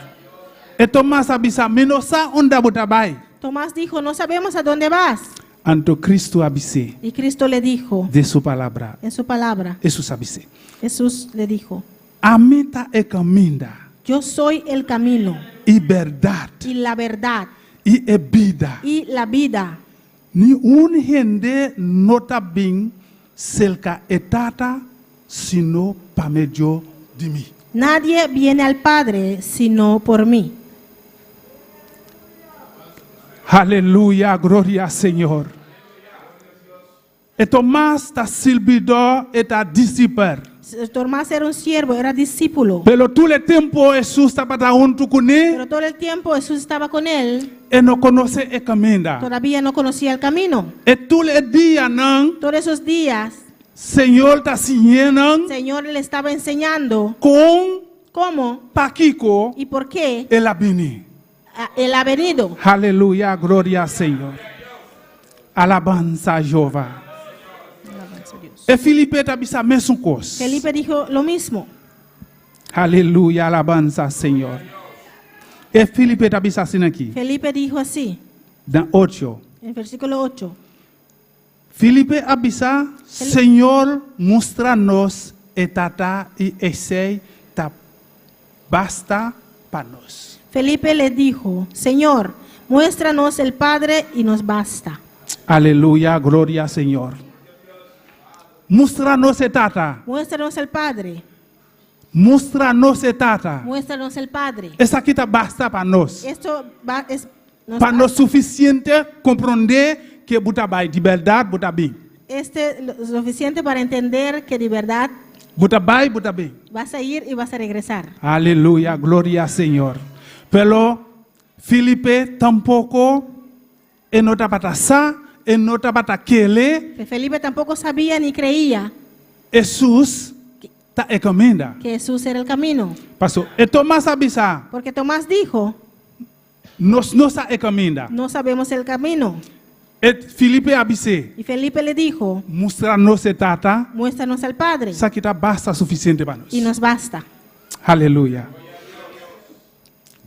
E Tomás avisa, menos onda botabai. Tomás dijo, no sabemos a dónde vas. Anto Cristo avise Y Cristo le dijo de su palabra. en su palabra, Jesus avise. Jesús le dijo, A meta é caminho yo soy el camino e verdade y la verdad e é vida. y la vida. Ni gente não está bem cerca etata sino para meio de mim. Nadie viene al Padre sino por mí. Aleluya, gloria al Señor. E Tomás está servidor e está discípulo. Tomás era un siervo, era discípulo. Pelo todo o tempo Jesus estava junto com ele Pero todo el tiempo Jesús estaba con él. e não conhece o caminho. Todavía no conocía el camino. E todo o dia não, Todos esos días, Senhor está ensinando el Señor le estaba enseñando com cómo Paquico y por qué ele vem. Él ha venido. Aleluya, gloria al Señor. Alabanza a Jehová. E Filipe está dizendo a mesma coisa. Felipe dijo lo mismo. Aleluya, alabanza al Señor. E Filipe está dizendo assim aqui. Felipe dijo así, Dan 8. en versículo 8. Filipe avisa, Senhor, mostra-nos etata e esse tá basta para nós. Felipe le dijo, Señor, muéstranos el Padre y nos basta. Aleluya, gloria al Señor. Mostra-nos etata. Muéstranos el Padre, Mostra-nos etata. muéstranos el Padre. Essa aqui tá basta para nós. Esto nos Para nós basta. suficiente compreender que buta bai de verdade, buta bem. Lo suficiente para entender que de verdad Buta bai, buta bem. vas a ir y vas a regresar. Aleluya, gloria al Señor. Pero Filipe tampoco não está para sa, não está para aquele. Felipe tampoco sabía ni creía Jesus está encomenda. que Jesús era el camino. Pastor, e Tomás avisa, Porque Tomás dijo, nós não está encomenda. no sabemos el camino. E Filipe avise, Y Felipe le dijo, mostra-nos etata. muéstranos al Padre Isso aqui está basta suficiente para nós. y nos basta. Aleluya.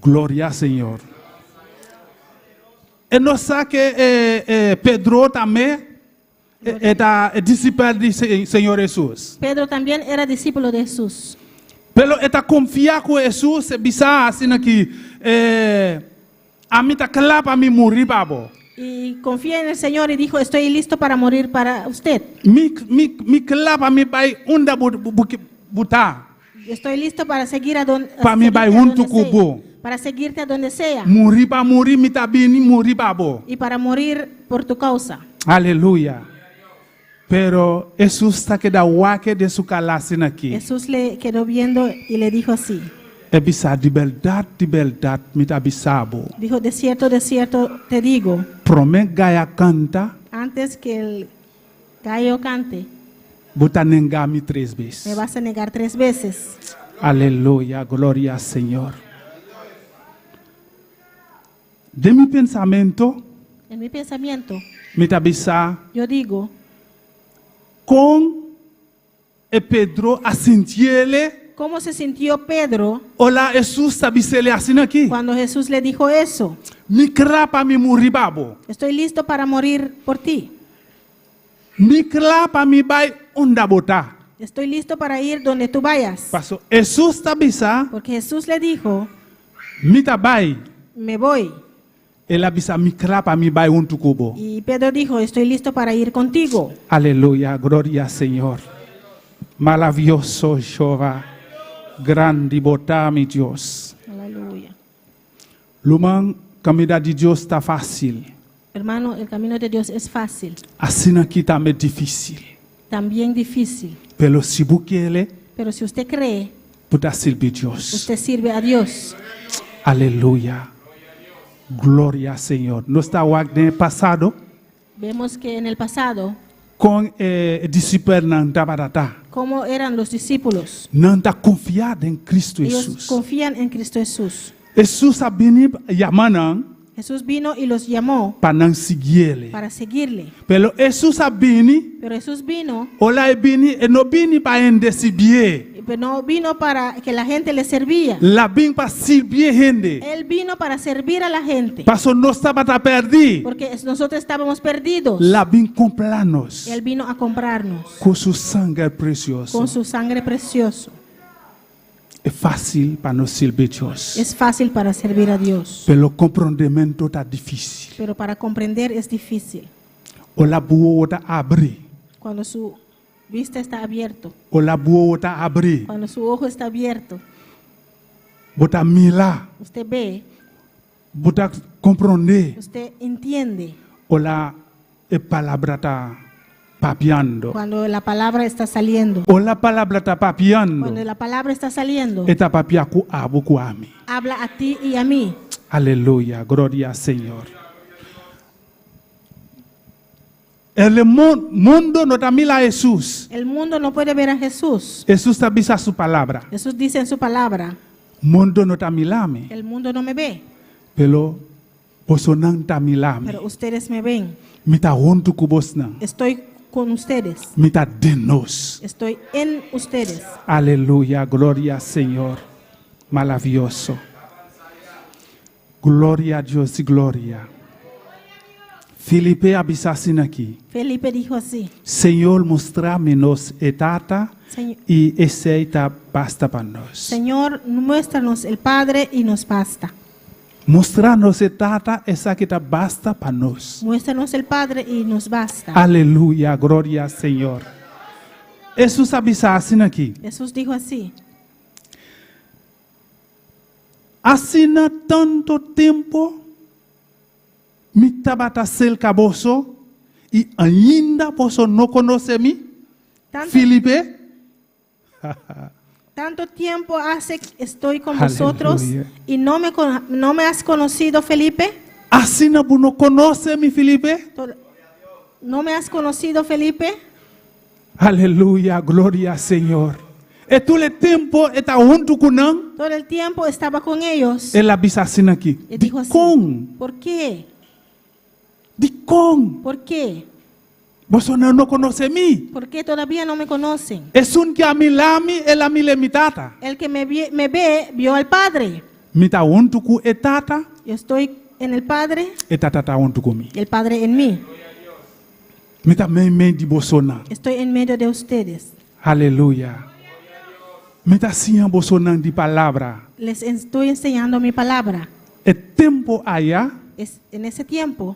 Gloria al Señor. E nós sabe que Pedro também é discípulo do Senhor Jesus. Pedro también era discípulo de Jesús. Pero está confiar com Jesus, bisa assim aqui, a mim está claro para mim morrer, babo. Y confía en el Señor y dijo, estoy listo para morir para usted. Me claro para mim vai onda botar. Estoy listo para seguir a donde, Para mí va junto cubo. para seguirte a donde sea Morrer para morir, me está bem morrer, babo. y para morir por tu causa. Aleluya. Pero Jesús está queda wake de su calasina aquí. Jesús le quedó viendo y le dijo así. Ebisa di beldad mita bisabo. Dijo, de cierto te digo, Promet gaya canta, antes que el gallo cante, buta nengami 3 me veces. vas a negar 3 veces. Aleluya, gloria al Señor. De mi pensamiento, En mi pensamiento, mita bisa yo digo, con Pedro asintiele. ¿cómo se sintió Pedro Ola Jesús tabisele asina aquí. cuando Jesús le dijo eso? Mi krapa mi muribabo. Estoy listo para morir por ti. Mi krapa mi bay onda bota. Estoy listo para ir donde tú vayas. Paso Jesús tabisa Porque Jesús le dijo, mita bay. me voy. Ela bisa mi krapa mi bay untukubo. Y Pedro dijo, estoy listo para ir contigo. Aleluya, gloria al Señor. Maravilloso Jehová. Grande bota mi Dios. Aleluya. Luman camino de Dios está fácil. Hermano, el camino de Dios es fácil, Asina aquí también difícil. también difícil. Pero si busquele, Pero si usted cree, puta servir Dios. usted sirve a Dios. Aleluya. Gloria al Señor. No está en pasado Vemos que en el pasado, con discípulos nanta barata. ¿cómo eran los discípulos? Nanta confiada en Cristo Ellos Jesús. confían en Cristo Jesús. Jesús ha venido llamando Jesús vino y los llamó para seguirle. para seguirle. Pero Jesús ha venido, Pero Jesús vino, ola venido, no venido para endecibir. pero no vino para que la gente le servía. La vin para servir gente. Él vino para servir a la gente. Paso no estaba a perder. Porque nosotros estábamos perdidos. La vin comprarnos Él vino a comprarnos con su sangre preciosa. con su sangre preciosa. Es fácil para nos servir Dios. Es fácil para servir a Dios, Pero el comprendimiento está difícil. pero para comprender es difícil. O la buota abre. Cuando su vista está abierto, O la buota abre. cuando su ojo está abierto, Bota mila. usted ve, Bota comprende. usted entiende. O la palabra está papiando. Cuando la palabra está saliendo, O la palabra está papiando. cuando la palabra está saliendo, Esta papia ku abu ku ami. habla a ti y a mí. Aleluya, gloria al Señor. El mundo no está mira a Jesús. El mundo no puede ver a Jesús. Jesús está visa su palabra. Jesús dice en su palabra, Mundo no está milame. el mundo no me ve, Pero bosonan está milame. pero ustedes me ven. Mita hontu kubosna. Estoy con ustedes. Mita denos. Estoy en ustedes. Aleluya, gloria al Señor. Maravilloso. Gloria a Dios y gloria. Filipe abisasin aquí. Felipe dijo así, Señor, mostrame-nos etata Señor, y essa basta para nós. Señor, muéstranos el Padre y nos basta. Mostrar-nos etata, essa que tá basta para nós. Muéstranos el Padre y nos basta. Aleluya, gloria al Señor. Jesus abisasin aqui. Jesús dijo así, Assina tanto tempo me tabata cerca vosso e ainda vosso não conhece-me? tanto, Filipe? tanto tiempo hace que estoy con Aleluya. vosotros y no me has conocido, Felipe. Assina você não conhece-me, Filipe? ¿No me has conocido, Felipe? Aleluya, gloria al Señor. E todo o tempo está junto com nós. Todo el tiempo estaba con ellos. Ele abisasin aqui. Y De dijo así, com? ¿por qué? De com? ¿Por qué? Você não conhece-me? ¿Por qué todavía no me conocen? É um que a mim lame, ela me limitata. El que me ve, vio al Padre. Me está junto com etata, Yo estoy en el Padre etata está junto comigo. y el Padre en mí. Me está meio de Bolsonaro. Estoy en medio de ustedes. Aleluya. Me está ensinando Bolsonaro de palavra. Les estoy enseñando mi palabra. É tempo allá, En ese tiempo,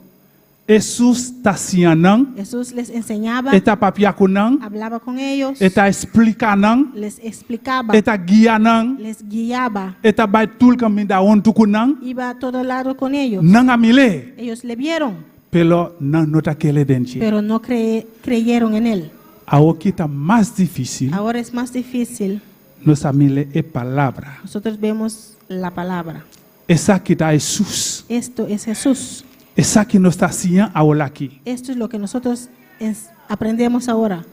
Jesus está ensinando, Jesús les enseñaba, está papiando, hablaba con ellos, está explicando, les explicaba, está guiando, les guiaba, está vai tudo caminho da onde com nós. iba a todo lado con ellos. Não a mile, Ellos le vieron, Pero no nota que le denche. pero no creyeron en él. Ahora que está más difícil, Ahora es más difícil. nos amile es palabra. Nosotros vemos la palabra. Esa que está Jesús. Esto es Jesús. Esa que nos está haciendo ahora aquí. Esto es lo que nosotros aprendemos ahora.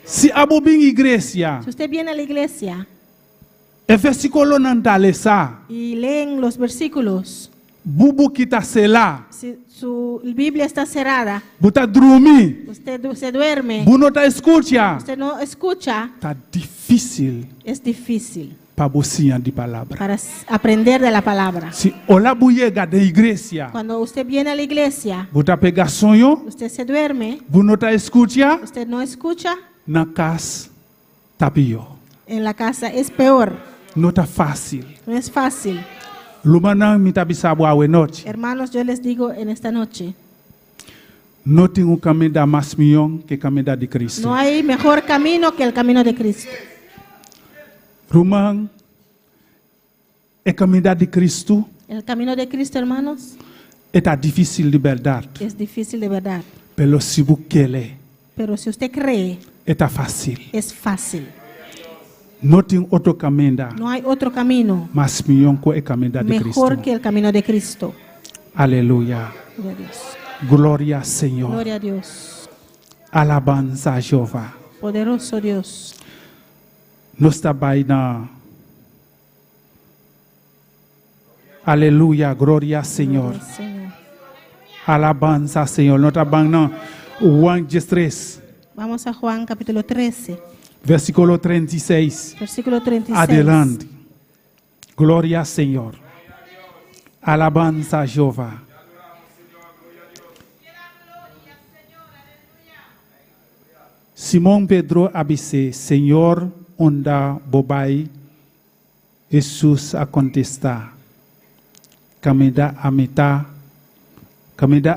Si abo bin iglesia, Si usted viene a la iglesia el versículo nandale sa, y leen los versículos, bubu kita sela, si su Biblia está cerrada, buta drumi, usted se duerme, buno ta escucha, usted no escucha, está difícil es difícil para bocian di palabra. para aprender de la palabra. Si ola buyega de iglesia, Cuando usted viene a la iglesia, buta pega sonho, usted se duerme, buno ta escucha, usted no escucha, na cas tapio. en la casa es peor, No está fácil. no es fácil. Lumana mi tabisabu awe noche. Hermanos, yo les digo en esta noche, No tengo camida más millón que camida de Cristo. no hay mejor camino que el camino de Cristo. Rumang, el camino de Cristo El camino de Cristo, hermanos, está difícil de verdad. es difícil de verdad. Pero si busquele, Pero si usted cree, está fácil. es fácil. No tengo otro camino No hay otro camino más millón que el camino de mejor Cristo. que el camino de Cristo. Aleluya. Gloria a Dios. Gloria al Señor. Gloria a Dios. Alabanza a Jehová. Poderoso Dios. No está vaina. Aleluya. Gloria al Señor. Gloria al Señor. Alabanza, Señor. No está vaina. Juan 13, Vamos a Juan capítulo 13, versículo 36. versículo 36. Adelante. Gloria al Señor. Alabanza a Jehová. Simón Pedro abise, Señor, onda bobai. Jesús a contestar. Camida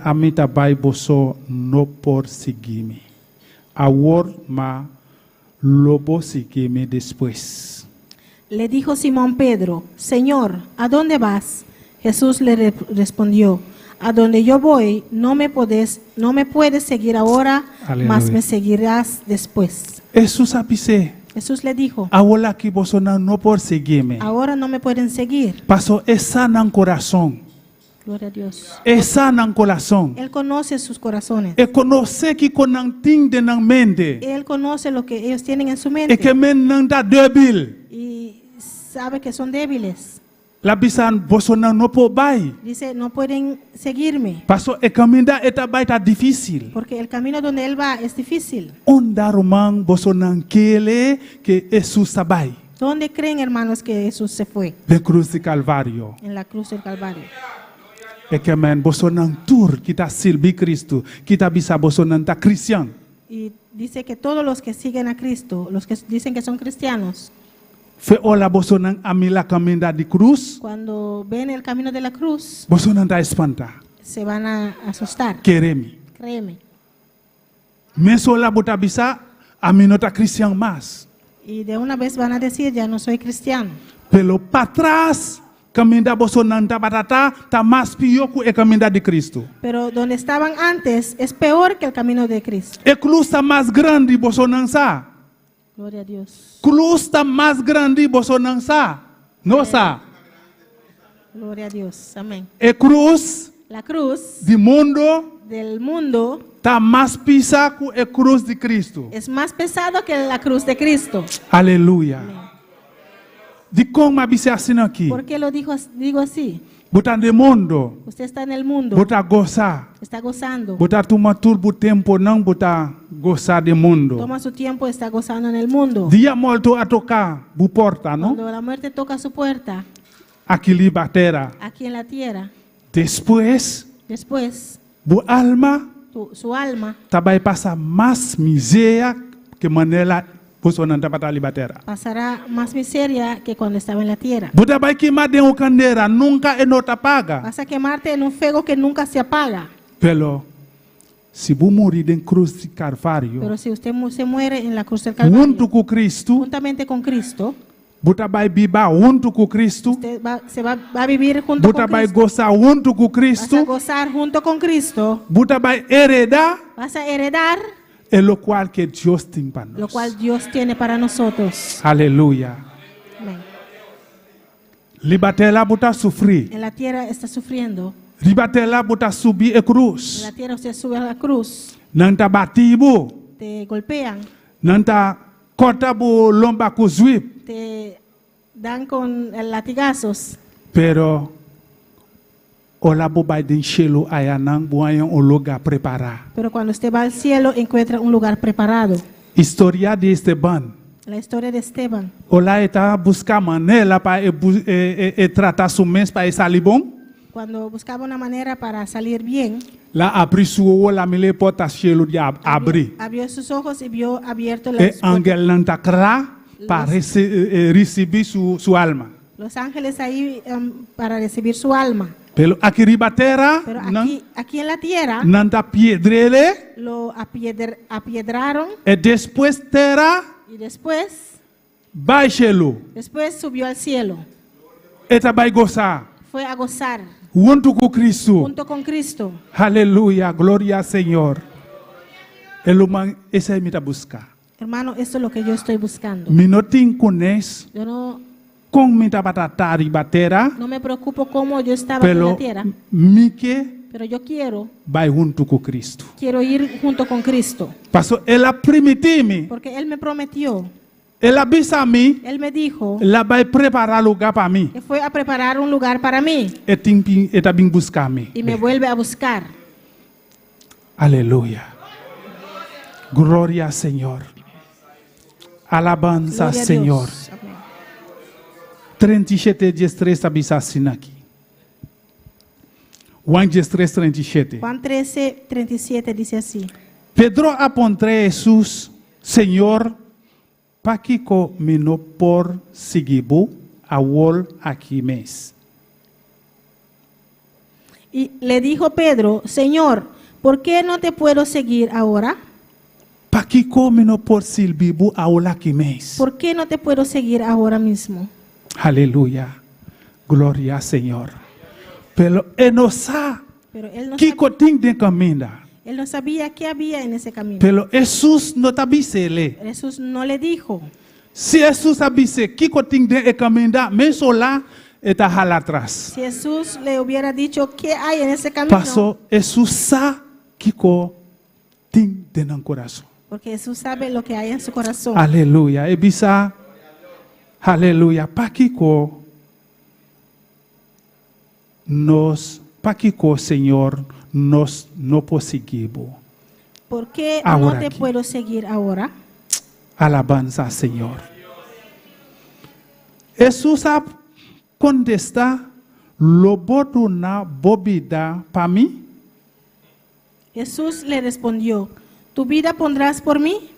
amita bai boso no por seguirme. Ahora ma lobo seguirme después. Le dijo Simón Pedro, Señor, ¿a dónde vas? Jesús le respondió, a donde yo voy, no me puedes seguir ahora, Aleluya. mas me seguirás después. Jesús abise. Jesús le dijo, Ahora que vos no por seguirme. ahora no me pueden seguir. Pasó esa en el corazón. Gloria a Dios. Esa en el corazón. Él conoce sus corazones. E conoce que con ting de nan mente. Él conoce lo que ellos tienen en su E mente que men nan da débil. y sabe que son débiles. La bisan vos no por bay. Dice, no pueden seguirme Pasó e caminda eta baita difícil. porque el camino donde él va es difícil. Onda román vos kele que Jesús sabay. ¿Dónde creen, hermanos, que Jesús se fue? De cruz de Calvario. En la cruz del Calvario. E que men vos tour kita silbi Cristo. Kita bisa vos ta cristian. Y dice que todos los que siguen a Cristo, los que dicen que son cristianos, Fe ola vos amila caminda de cruz. cuando ven el camino de la cruz, Vos ta espanta. se van a asustar. Queremi. Créeme. Mesola buta bisa aminota cristian más. Y de una vez van a decir, ya no soy cristiano. Pero para atrás, caminda bosonanta batata, ta más pio que el camino de Cristo. Pero donde estaban antes es peor que el camino de Cristo. El cruz está más grande bosonanza. Gloria a Dios. Cruz está más grande bosonanza. No sa. Gloria a Dios. Amén. El cruz La cruz del mundo del mundo está más pisa que el cruz de Cristo. es más pesado que la cruz de Cristo. Aleluya. De cómo abise así aquí. ¿Por qué lo digo así? Botan de mundo. Usted está en el mundo, Bota goza. está gozando. Bota toma turbo tempo não bota goza de mundo. Toma su tiempo, está gozando en el mundo. Dia molto a tocar bu porta, não? Cuando la muerte toca su puerta, Aqui batera. aquí en la tierra, Después, después bu alma su alma também passa mais miséria que maneira você não está ali batera. pasará más miseria que cuando estaba en la tierra. Buta vai queimar de uma candeira, nunca é nota paga. Vas a quemarte en un fuego que nunca se apaga. Pero se bu morir em cruz de Calvário, Pero si usted se muere en la cruz del Calvario, junto com Cristo, juntamente con Cristo, Buta vai biba junto com Cristo. Usted va a vivir junto Buta con vai Cristo. gozar junto com Vas a Cristo. gozar junto con Cristo. Buta vai heredar Vas a heredar é lo qual que Deus tem para lo nós. cual Dios tiene para nosotros. Aleluia. Amén. Libatela buta sofrer. En la tierra está sufriendo. Libatela buta subir a En cruz. la tierra usted sube a la cruz. Nanta batibo. Te golpean. Nanta corta bu lomba com zwip. Te dan con latigazos. Pero ola bu bai den chelo ayanang buayan um lugar preparado. Pero cuando usted va al cielo encuentra un lugar preparado. Historia de Esteban. La historia de Esteban. Olá está buscar maneira para tratar su mês para sair bom. Cuando buscaba una manera para salir bien, Lá abri sua la mele porta chelo de abrir. abrió sus ojos y vio abierto E las puertas. angel nanta cra para receber su alma. Los ángeles ahí para recibir su alma. Pero aqui ribatera Pero aquí en la tierra nanta piedrele lo apiedraron e depois terra y después baixelo. subió al cielo. Eta vai gozar Fue a gozar junto com Cristo. junto con Cristo. Aleluia, glória ao Senhor. Eluman, esse é mita buscar. Hermano, esto es lo que yo estoy buscando. Mi não tem conhece Yo com mita batata ribatera. no me preocupo cómo yo estaba aquí en Pero la tierra, Mike pero yo vai junto com Cristo. quiero ir junto con Cristo. Pastor, ela permitiu-me, Porque Él me prometió, ela avisa me, Él me dijo ela vai preparar lugar para mim. que fue a preparar un lugar para mí Eta bem buscar me. y me vuelve a buscar. Aleluia. Glória ao Senhor. Alabanza ao Gloria a Senhor. Dios. Amén. 37 dias 3 está assim aqui. Juan 13, 37. Juan 13, 37 dice así. Pedro apontou a Jesus, Senhor, para que comigo por seguibo a wol aqui mês. Y le dijo Pedro, Señor, ¿por qué no te puedo seguir ahora? Para que comigo por seguibo a wol aqui mês. ¿Por qué no te puedo seguir ahora mismo? Aleluia. Glória ao Senhor. Pero ele não sabe Pero él no, que tem de caminho. él no sabía qué había en ese camino. Pero Jesus não está bisele. Jesús no le dijo. Se Jesus sabisse que tem de caminho, mesmo lá está lá atrás. Si Jesús le hubiera dicho qué hay en ese camino, Pastor, Jesus sabe que tem dentro do coração. porque Jesús sabe lo que hay en su corazón. Aleluia. E bisa, aleluia. Para que Senhor, nós não conseguimos. ¿Por qué Ahora no te aquí. puedo seguir ahora? Alabanza ao Senhor. Jesus a contestar, loboto na bobida para mim? Jesús le respondió, ¿tu vida pondrás por mí?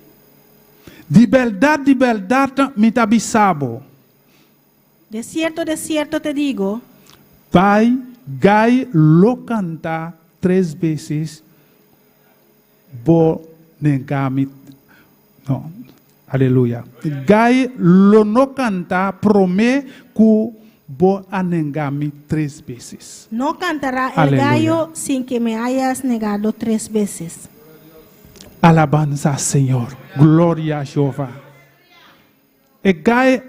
De verdade, me tabisabo. De cierto te digo, Vai, gai, lo cantar 3 vezes, bo negami. Não, aleluia. Gai, lo no cantar, prome, ku bo anengami 3 vezes. no cantará el Aleluya. gallo sin que me hayas negado 3 veces. Alabanza, Senhor. Glória a Jeová. E gai,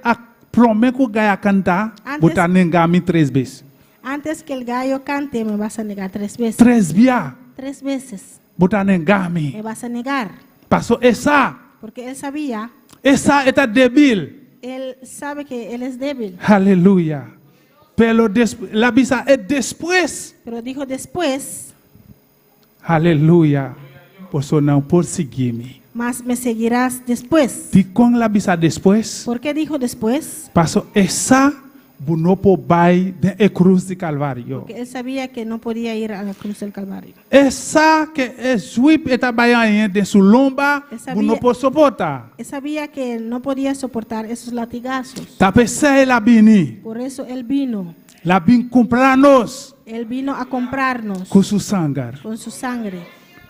prome ku gai a cantar, Antes- bota negami 3 vezes. Antes que el gallo cante, me vas a negar 3 veces. 3 via, 3 veces bota negami. me vas a negar. Pastor, essa Porque él sabía, está débil. él sabe que él es débil. Aleluia. Pero la bisa é depois. Pero dijo después, Aleluia. Por isso não por seguir-me. más me seguirás después. E com la bisa depois, ¿Por qué dijo después? pastor, essa bunopo vai de cruz de Calvário. Porque él sabía que no podía ir a la cruz del Calvario. Essa que é juip eta baiain de su lomba, Él sabía- bunopo soporta. Él sabía que no podía soportar esos latigazos. Tapese la bini. Por eso él vino. La bin comprarnos Él vino a comprarnos com su sangue. con su sangre.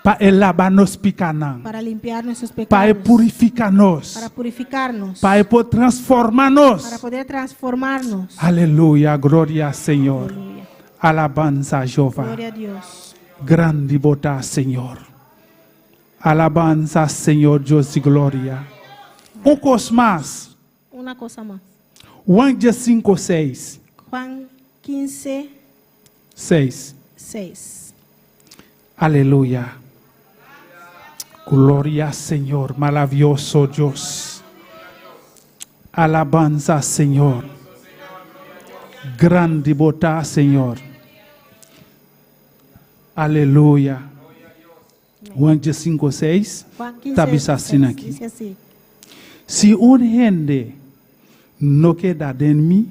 Pa elabanos picanan. para limpiar nuestros Pa pecados, purificanos. para purificarnos, Pa transformarnos. para poder transformarnos. Aleluya, gloria al Señor. Aleluya. Alabanza a Jehová. Gloria a Dios. Grande bota Señor. Alabanza Señor Dios y gloria. Un cosa más. Una cosa más. Juan 5:6. Juan 15, 6. 6. Aleluya. Gloria Señor, maravilloso Dios. Alabanza Señor. Grande bota Señor. Aleluya. Juan 5:6. Juan Está 15, así 6, aquí. dice así. Si un gente no queda en mí,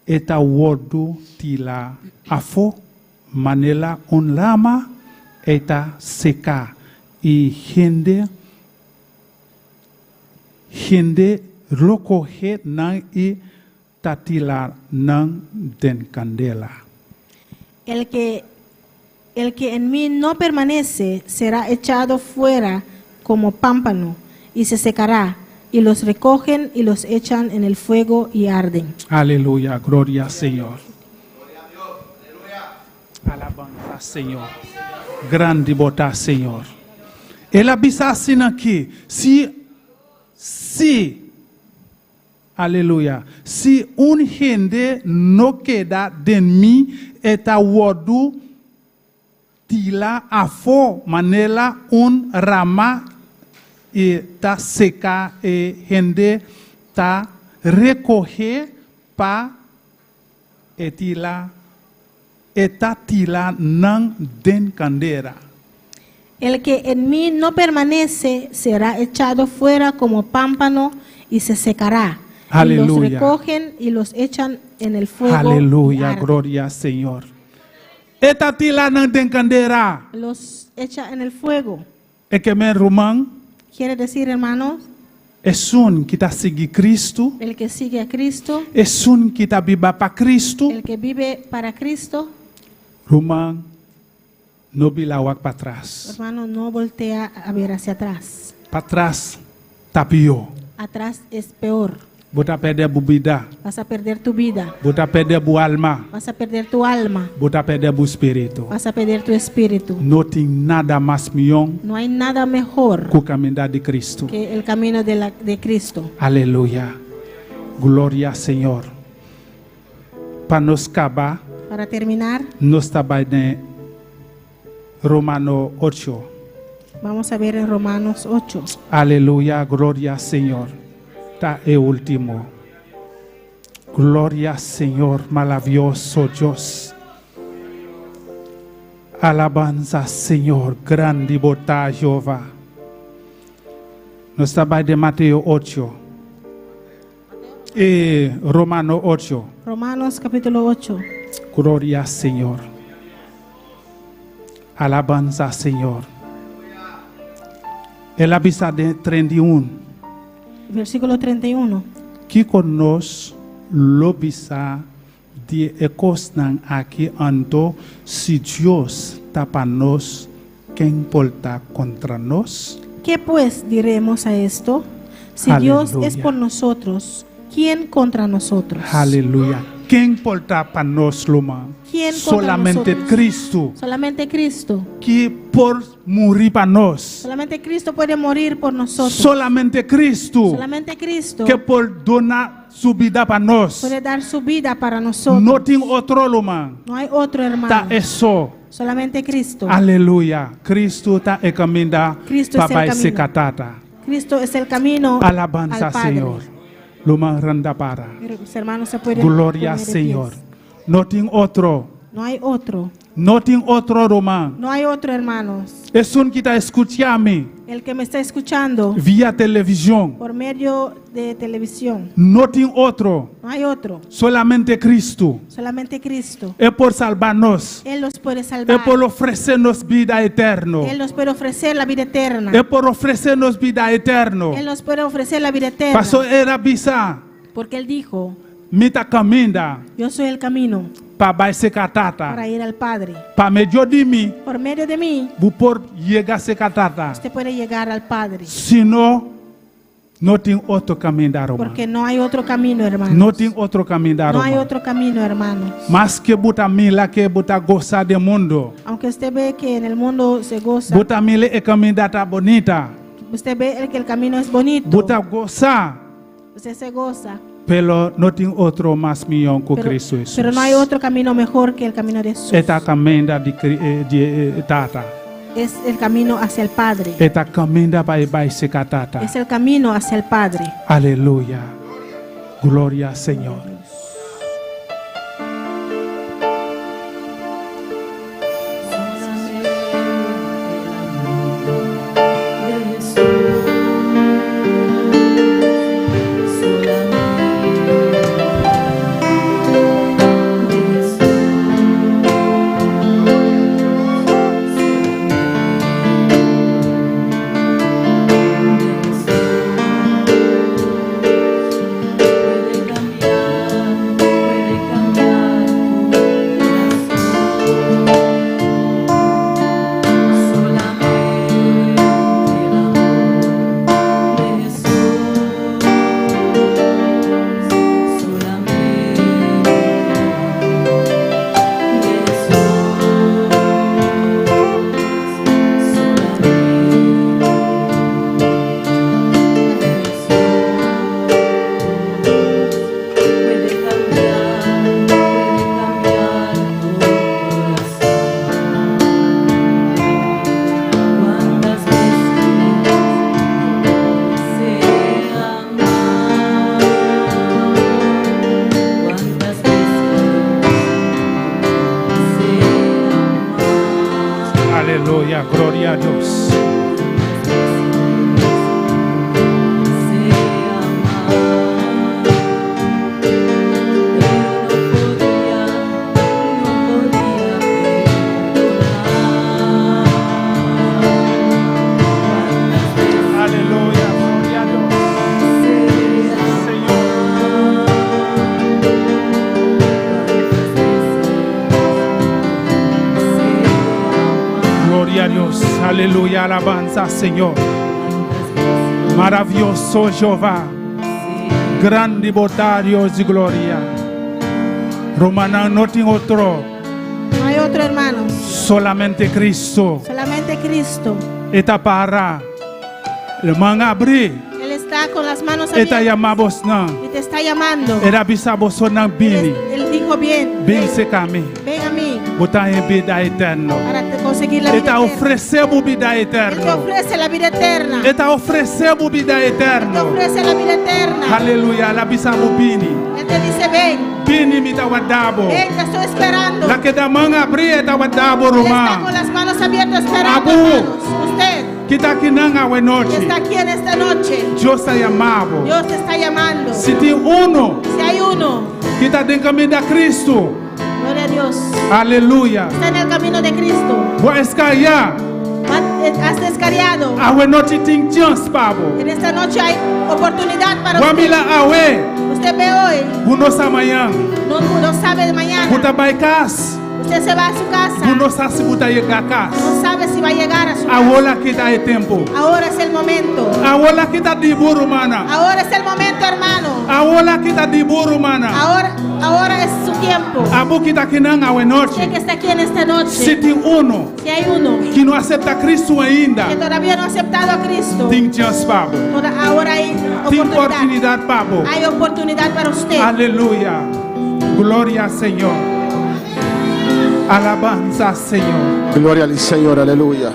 eta wordu tila afo manela un lama eta seca y gente recoge nan y tatila nan den candela. El que en mí no permanece será echado fuera como pámpano y se secará, y los recogen y los echan en el fuego y arden. Aleluya, gloria al Señor. Alabanza, Señor. Grande bota, Señor. Él avisa así aquí. Aleluya. Si un gente no queda de mí, eta wordu tila afo manela un rama y ta seca y gente ta recoge pa etila eta tila nan den candera. El que en mí no permanece será echado fuera como pámpano y se secará. Y los Aleluya. recogen y los echan en el fuego. y Aleluya, arden. gloria al Señor. Eta tila nan den candera. Los echa en el fuego. E que men román Quiere decir, hermanos, es un kita sigi Cristo. el que sigue a Cristo, Es un kita biba pa Cristo. el que vive para Cristo, Román no bilawak para atrás. hermano, no voltea a ver hacia atrás. Para atrás tapio. Atrás es peor. Bota perder bu vida. Vas a perder tu vida, Bota perder bu alma. vas a perder tu alma, Bota perder bu espírito. vas a perder tu espíritu. No tem nada mais millón No hay nada mejor que o caminho de Cristo. que el camino de Cristo. Aleluya. Gloria al Señor. Para nos acabar, Para terminar, nos trabalha em Romano 8. vamos a ver en Romanos 8. Aleluya, gloria al Señor. Está el último. Gloria al Señor, maravilloso Dios. Alabanza, Señor, grande bota Jehová. Nos trabalha de Mateo 8. E Romano 8. Romanos capítulo 8. Gloria al Señor. Alabanza, Señor. El avisa de 31. Versículo 31. Que conosco lobisa de ecosnan aqui ando si Dios tapa nos quem porta contra nós. ¿Qué pues diremos a esto? Si Aleluya. Dios es por nosotros, ¿quién contra nosotros? Aleluya. Quem porta para nós, Luma? ¿Quién contra Solamente nosotros? Cristo, Solamente Cristo. que por morir para nós. Solamente Cristo puede morir por nosotros. Solamente Cristo, Solamente Cristo que por donar su vida para nós. puede dar su vida para nosotros. Não tem outro, Luma. No hay otro hermano. Tá é só. Solamente Cristo. Aleluya. Cristo está en camino Cristo es el para camino. se catata. Cristo es el camino Alabanza, al Padre. Señor. Lo más grande para. Mis hermanos se pueden Gloria, poner de Señor. pies. No tiene otro. No hay otro. No tiene otro, Román. No hay otro, hermanos. Es un que está escuchando El que me está escuchando vía televisión. por medio de televisión. No tiene otro. No hay otro. Solamente Cristo. Solamente Cristo. Es por salvarnos. Él los puede Es salvar. por ofrecernos vida eterna. Él nos puede ofrecer la vida eterna. Es por ofrecernos vida eterna. Él nos puede ofrecer la vida eterna. Pasó era bisa. Porque Él dijo, Mita caminda. yo soy el camino. para baixar catata. para ir al Padre. Para meio de mim, Por medio de mí, por chegar a ser catata. usted puede llegar al Padre. Senão, não tem outro caminho da Roma. Porque no hay otro camino, hermano. Não tem outro caminho da No hay Roma. otro camino, hermano. Mas que buta mila que buta gostar do mundo. Aunque usted ve que en el mundo se goza, Buta mila é caminho da tá bonita. usted ve que el camino es bonito, Buta gostar, usted se goza, pelo não tem outro mais melhor que Cristo Jesus. pero no hay otro camino mejor que el camino de Jesús. Eta caminho de tata. Es el camino hacia el Padre. Eta caminho para baixar catata. Es el camino hacia el Padre. Aleluia. Glória ao Senhor. Aleluia, glória a Deus. Aleluia, glória a Deus. Senhor. Glória a Deus, aleluia, alabanza, Senhor. Maravilhoso Jeová, grande botário de glória. Romana não tem outro, No hay otro, hermano. solamente Cristo. Solamente Cristo. Eta para, manga abrir, Él está con las manos eta abiertas llamamos não. y te está llamando. Era bisabos não bini, Él dijo bien. bem se cami, Ven a mí botar em vida eterna. para conseguir la vida Eta eterna. oferecemos vida Él te eterna. ofrece la vida eterna. Eta oferecemos vida Él te eterna. ofrece la vida eterna. Aleluia, la bisabo bini. Él te dice ven. Bini mi tawadabo. Ven, te estoy esperando. La que da manga abrir tawadabo Él está con Roma. las manos abiertas esperando, Abu. hermanos. Usted Kita kinanga we que noche. está aquí en esta noche, Dios te llamavo. Dios te está llamando. Si ti uno, Si hay uno, kita den caminho da Cristo. gloria a Dios, Aleluia. está en el camino de Cristo. Boa escaia. Has descarriado. Awe noche ting chance pabo. En esta noche hay oportunidad para usted. Wamila awe. Usted ve hoy, Uno samayang. no sabe de mañana. Buta baikas. Usted se va a su casa, Uno sasi buta yegakas. no sabe si va a llegar a su casa. Awola kita e tempo. Ahora es el momento. Awola kita diburu mana. Ahora es el momento, hermano. Awola kita diburu mana. Ahora es su tiempo. Abu kita kinanga we Usted noche. que está aquí en esta noche, Se uno si hay uno que não acepta Cristo ainda, que todavía no ha aceptado a Cristo, tem chance pabo. ahora hay Tem oportunidad. oportunidade pabo. Hay oportunidad para usted. Aleluia. Glória ao Senhor. Alabanza ao Senhor. Gloria al Señor, aleluya.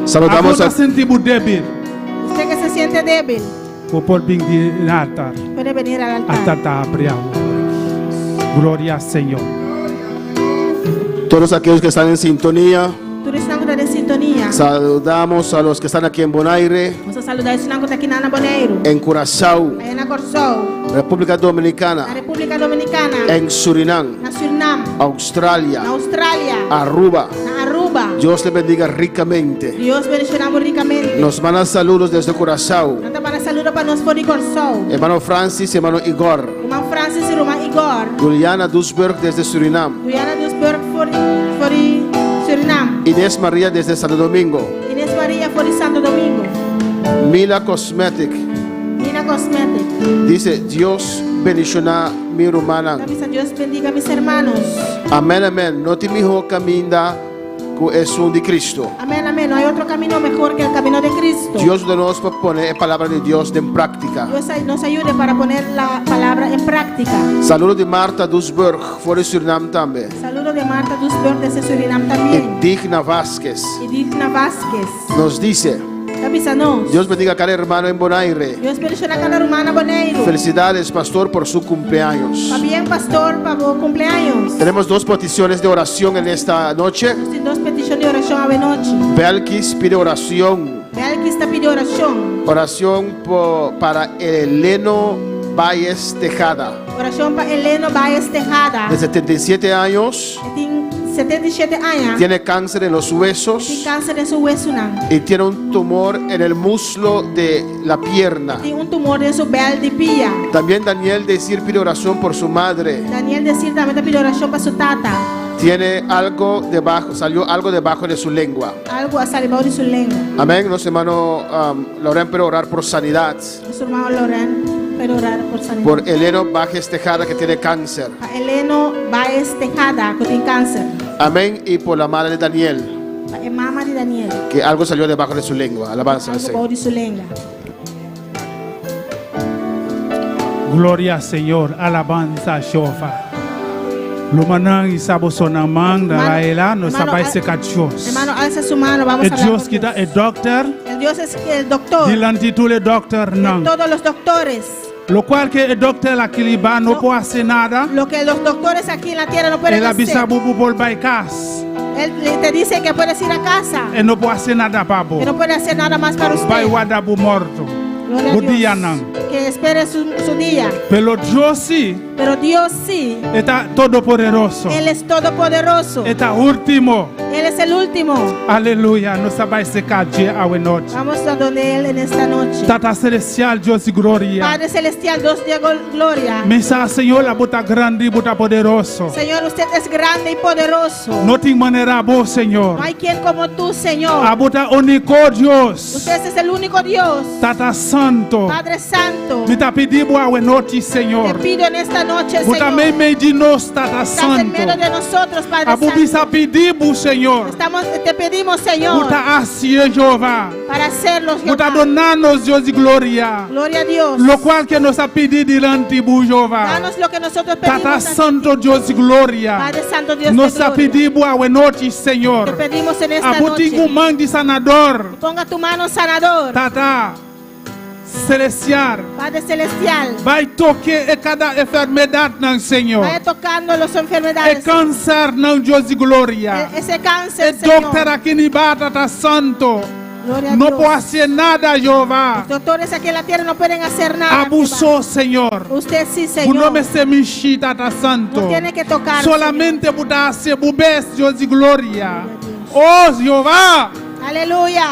Saludamos Agora a sentimos débil. Usted que se siente débil, Vou por vir de altar. puede venir al altar. Altar está abriado. Glória ao Senhor. todos aquellos que están en sintonía. Tú eres una de sintonía. Saludamos a los que están aquí en Bonaire, Vamos a saludar a una aquí en Ana Boneiro, en Curazao, ahí en Corsou, República la Dominicana, República Dominicana, en Surinam, na Surinam, Australia, na Austrália, Aruba. na Aruba. Dios le bendiga ricamente. Dios bendicionamos ricamente. Nos mandan saludos desde Curazao. Nanta para saludo para nos por Corsou. Hermano Francis y hermano Igor. Irmão Francis y Roman Igor. Juliana Dusberg desde Surinam. Guyana Dusburg voor Suriname. Inés María desde Santo Domingo. Inés María voor Santo Domingo. Mila Cosmetic Nina Cosmetic. dice: Dios bendicionar mi hermana. Camisa, Dios bendiga a mis hermanos. Amén, amén. No te mijo caminda con eso de Cristo. Amén, amén. No hay otro camino mejor que el camino de Cristo. Dios nos pone la palabra de Dios en práctica. Dios nos ayude para poner la palabra en práctica. Saludo de Marta Dusberg, fuera de Surinam también. Saludo de Marta Dusburg desde Surinam también. Digna Vázquez Y Digna Vázquez. nos dice: Avísanos. Dios bendiga a cada hermano en Bonaire. Dios bendiga a cada hermana Boneiro. Felicidades, pastor, por su cumpleaños. Va bien, pastor, para vos cumpleaños. Tenemos dos peticiones de oración en esta noche. Dos peticiones de oración a noche. Belkis pide oración. Belkis está pidiendo oración. Oración para Eleno Valles Tejada, Oración para Eleno Valles Tejada. de 77 años. Tiene 77 años. Tiene cáncer en los Tiene huesos cáncer en su hueso. y tiene un tumor en el muslo de la pierna. Tiene un tumor en su bel de pilla. También Daniel decir pide oración por su madre. Daniel decir también te pide oración para su tata. Tiene algo debajo, salió algo debajo de su lengua. Algo ha salido de su lengua. Amén. Nuestro hermano Loren pero orar por sanidad. Nuestro hermano Loren, pero orar por sanidad. Por Eleno Valles Tejada, que tiene cáncer. Para Eleno Valles Tejada, que tiene cáncer. Amén. Y por la madre de Daniel, Para la mamá de Daniel. que algo salió debajo de su lengua. Alabanza al Algo Señor. bajo de su lengua. Gloria al Señor, alabanza a Jehová. Lumanang isabo sonamang dalaela no sabay se kachos. Hermano, alza su mano, vamos El a hablar Dios con kita Dios. el doctor, El Dios es el doctor. dilanti tous les docteurs De nang. todos los doctores. Lo cual que el doctor la kiliba no puede hacer nada. Lo que los doctores aquí en la tierra no pueden El hacer. abisa bubu por bycas. Él te dice que puedes ir a casa. El no puede hacer nada pabo. Que no puede hacer nada más para usted. By wada bu morto. Gloria a Bu día Dios. nang. Que espere su día. Pero Dios sí Pero Dios sí. está todopoderoso. Él es todopoderoso. Está último. Él es el último. Aleluya. No sabay se kaje awe noche. Vamos a donde Él en esta noche. Tata celestial Dios y gloria. Padre Celestial, Dios de gloria. Mesa Señor la bota grande y bota poderoso. Señor, usted es grande y poderoso. No te manera vos, No Señor. hay quien como tú, Señor. Abota único Dios. Usted es el único Dios. Tata Santo. Padre Santo. Me ta pedimos a noche, Te Señor. pido en esta noche, Bota Señor. me di nos, Tata Estás en Santo. medio de nosotros, Padre Abu Santo. bisa pedimos, Señor. Te pedimos, Señor, Bota así, Jehová. para hacerlo, Bota Jehová. donarnos Dios y gloria. Gloria a Dios. Lo cual que nos ha pedido delante de Jehová. Danos lo que nosotros pedimos. Tata ante ti. Santo Dios y gloria. Padre Santo, Dios Nos de ha gloria. pedido a noche, Te Señor. pedimos en esta Abuti noche. man di sanador. Ponga tu mano sanador. Tata celestial. Padre Celestial. Vai toque cada enfermedad nan Señor. Vaya tocando las E enfermedades. câncer nan Dios de gloria. Ese cáncer, E Señor. doctor aqui ni Tata Santo. Gloria a No Dios. puede hacer nada, Jehová. Los doctores aquí en la tierra no pueden hacer nada. Abusó, Señor. Jehová. Usted sí, Tu Señor. nome se mishi, Tata Santo. No tiene que tocar. Solamente puta hacer bubes, Dios de gloria. Oh, Jehová. Señor. Aleluya.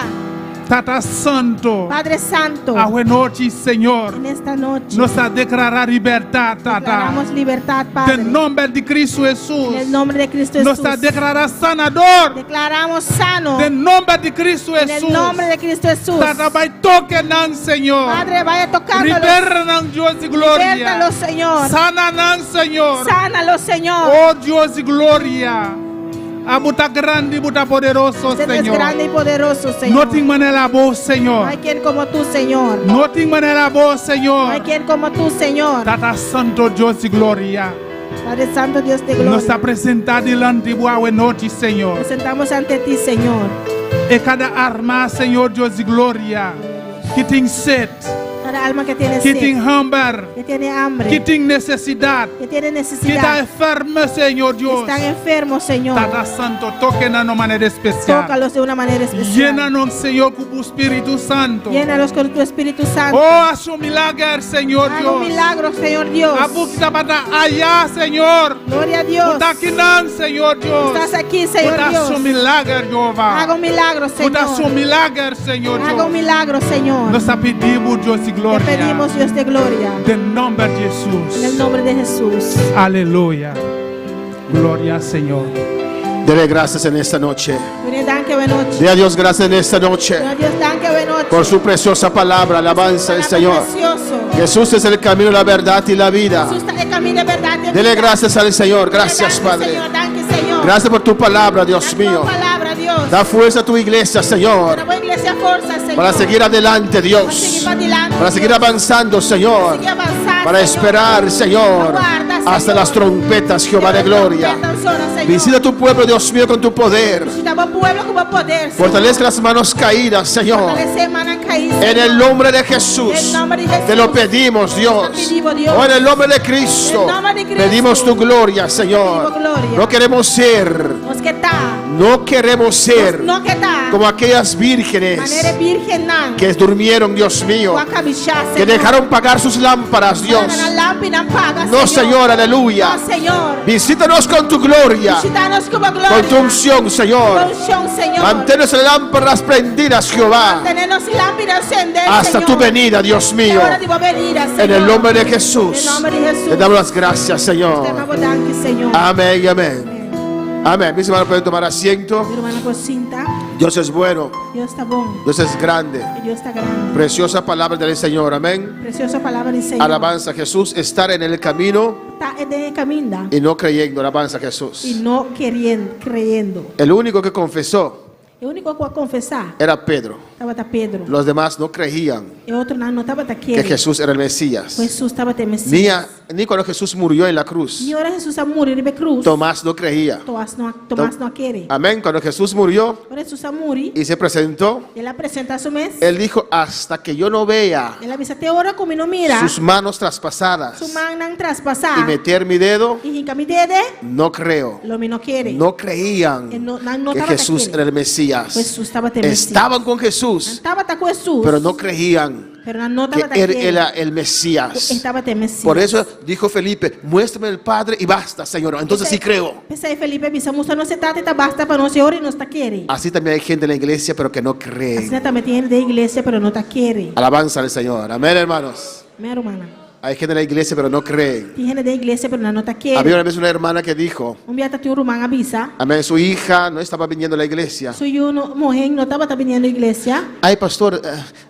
Tata Santo. Padre Santo. A noite, Senhor. En esta noche. Nos a declarar libertad, Tata. Declaramos libertad, Padre. En nombre de Cristo Jesús. En el nombre de Cristo Nos Jesús. a declarar sanador. Declaramos sano. En nombre de Cristo En Jesús. el nombre de Cristo Jesús. Tata vai toque nan, Senhor. Padre, vaya tocándolos. Libera nan Dios de gloria. Libértalos, Señor. Sana nan, Senhor. Sánalos, Señor. Oh Dios de gloria. Abuta grande, buta poderoso, Usted es Senhor. grande y poderoso, Señor. No te manera vos, No Senhor. hay quien como tú, Señor. No te manera vos, No hay Senhor. quien como tú, Señor. Tata Santo Dios de gloria. Padre Santo, Dios de Nos gloria. apresenta delante de noite, Senhor. Presentamos ante ti, Señor. E cada arma, Senhor Deus de glória, que tem sede, Cada alma que tiene que tem sed, hambre, que tiene hambre, que tem necessidade, que tiene que está necesidad, enferma, Senhor que Deus. están enfermos, Señor. Tata Santo, toque-na de maneira especial. Tócalos de una manera especial. Llena-nos, Senhor, com o Espírito Santo. Llénalos con tu Espíritu Santo. Oh, haz um milagre, Senhor Haga un Deus. milagro, Señor Dios. A boca bata allá, Senhor. Gloria a Dios. Está aqui, não, Senhor Deus. Estás aquí, Señor Haz Dios. um milagre, Jeová. Haga un milagro, Haz um Señor. milagre, Senhor Haga un Deus. milagro, Señor. Nós pedimos, Deus de gloria. Te pedimos, Dios de gloria. En nombre de En el Jesús. nombre de Jesús. Aleluya. Gloria al Señor. Dele gracias en esta noche. Gud, danke över noche. Dé a Dios gracias en esta noche Dios, danke över noche. por su preciosa palabra. Alabanza al Señor. Precioso. Jesús es el camino, la verdad y la vida. Jesús está el camino de verdad. y Dele vida. gracias al Señor. Gracias, Danke, Padre. Señor, danke, Señor. Gracias por tu palabra, Dios Danke mío. por tu palabra, Dios. Da fuerza a tu iglesia, Señor, Para la iglesia fuerza, Señor. para seguir adelante, Para seguir Dios. para adelante, Para seguir Dios. avanzando, Señor. Seguir avanzando, Para Señor. esperar, Señor, Aguarda, hasta Señor. las trompetas, Jehová de gloria. Visita a tu pueblo, Dios mío, con tu poder. Visita a pueblo con poder. Fortalece las manos caídas, Señor. En el nombre de Jesús. En el nombre de Jesús. Te lo pedimos, Dios. Te pedimos, Dios. Oh, en el nombre de Cristo. En el nombre de Cristo. Pedimos tu gloria, Señor. Pedimos gloria. No queremos ser, Nos que está. no queremos ser No que está. como aquellas vírgenes Manera virgen nan. que durmieron, Dios mío, que dejaron pagar sus lámparas, Dios. No, Señor, aleluya. No, Señor. Visítanos con tu gloria, Visítanos con gloria. con tu unción, Señor. Con unción, Señor. Manténnos las lámparas prendidas, Jehová, Mantenernos lámparas encender, hasta Señor. tu venida, Dios mío. Ahora digo venida, En Señor. el nombre de En Jesús. el nombre de Jesús. Te damos las gracias, Te Señor. damos danke, Señor. Amén y amén. Amén. Mis hermanos pueden tomar asiento. Mi hermana por cinta. Dios es bueno. Dios está bon. Dios es grande. Y Dios está grande. Preciosa palabra del Señor. Amén. Preciosa palabra del Señor. Alabanza a Jesús. Estar en el camino Está de camino y no creyendo. Alabanza a Jesús. y no creyendo. El único que confesó El único que va a confesar era Pedro. estaba Pedro. Los demás no creían El otro no estaba que Jesús era el Mesías. Jesús estaba de Mesías. Ni cuando Jesús murió en la cruz, Y ahora Jesús ha muerto en la cruz. Tomás no creía. Tomás no quiere. Amén. Cuando Jesús murió Ahora Jesús ha muerto. y se presentó, Él la presenta a su mes. él dijo, hasta que yo no vea Él avisa te ahora como no mira. sus manos traspasadas Su mano traspasar. y meter mi dedo, Y en mi dede. no creo. Lo no quiere. No creían No que estaba Jesús quiere. era el Mesías. Jesús estaba de Mesías. Estaban con Jesús, Estaba con Jesús. pero no creían Pero no que estaba él quiere. era el Mesías. Estaba de Mesías. Por eso dijo Felipe, muéstrame el Padre y basta, Señor. Entonces sí creo. Pensei, Felipe, bisamos no se trata de basta para no se ora y no está quiere. Así también hay gente en la iglesia, pero que no Así cree. también tiene de iglesia, pero no está quiere. Alabanza al Señor. Amén, hermanos. Mi hermana. Hay gente en la iglesia, pero no cree. Tiene de iglesia, pero no está Había quiere. una vez una hermana que dijo, Un día tu rumán avisa. amén, su hija no estaba viniendo a la iglesia. Soy uno, mujer, no estaba viniendo a iglesia. Ay, pastor,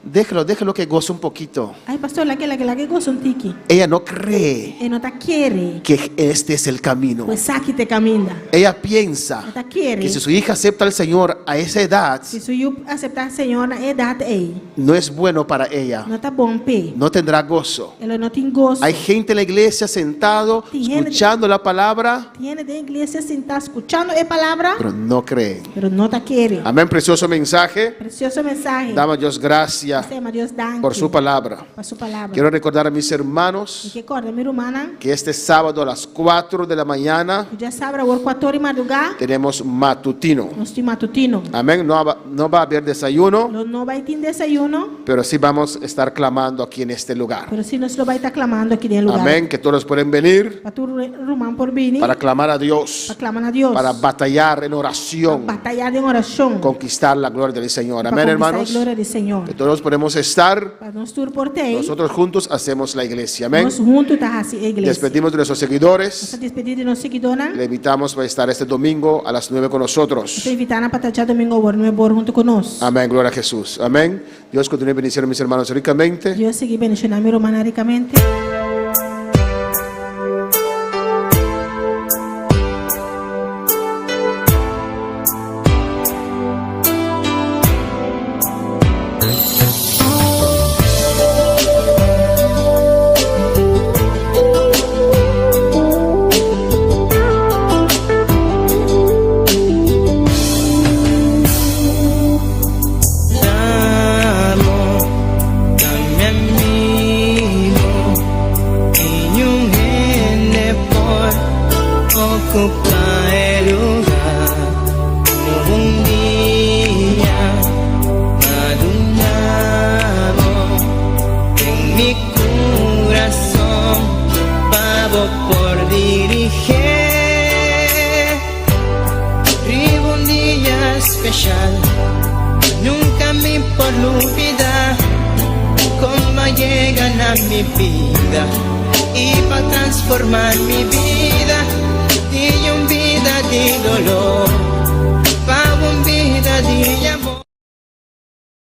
déjalo que goce un poquito. Ay, pastor, la que goza un tiki. Ella no cree Y no está quiere. que este es el camino. Pues aquí te camina. Ella piensa No está quiere. que si su hija acepta al Señor a esa edad, Si soy aceptar Señor, edad ei. no es bueno para ella. No está bom pe. No tendrá gozo. Él no tiene gozo. Hay gente en la iglesia sentado, escuchando la palabra, Tiene de iglesia sin estar escuchando la palabra, pero no cree. pero no está quiere. Amén, precioso mensaje. Precioso mensaje. Damos a Dios gracias Tema Dios danke por su palabra. por su palabra. Quiero recordar a mis Y hermanos que corda mi hermana, que este sábado a las 4 de la mañana já sabe, o 4 de madrugada, tenemos matutino. nós temos matutino. Amén, no va a haber desayuno, No vai ter desayuno, pero sí vamos a estar clamando aquí en este lugar. pero si nós lo vai estar clamando aqui dentro do lugar. Amén, que todos pueden venir Para tu rumán por venir, para clamar a Dios, para clamar a Dios, para batallar en oración, batalhar em oração, conquistar la gloria del Señor. para Amén, conquistar hermanos. a glória do Senhor. Que todos podemos estar, Para nós tur portei, nosotros juntos hacemos la iglesia. Amén. nós juntos tá assim a igreja. Despedimos de nuestros Essa seguidores. despedida de nossa seguidora, Le invitamos para estar este domingo a las 9 con nosotros. te invitar para estar domingo agora no é bom junto conosco. Amén, gloria a Jesús. Amén. Dios continúe bendiciendo a mis hermanos ricamente. Deus seguir bendicionando meu irmão ricamente. Amo a mi amigo y viene por ocupar el lugar. Un día madrugado en mi corazón, pavo por dirigir. Vivo un día especial. Nunca me por olvidar, con mayor llegan a mi vida y para transformar mi vida, di un vida de dolor.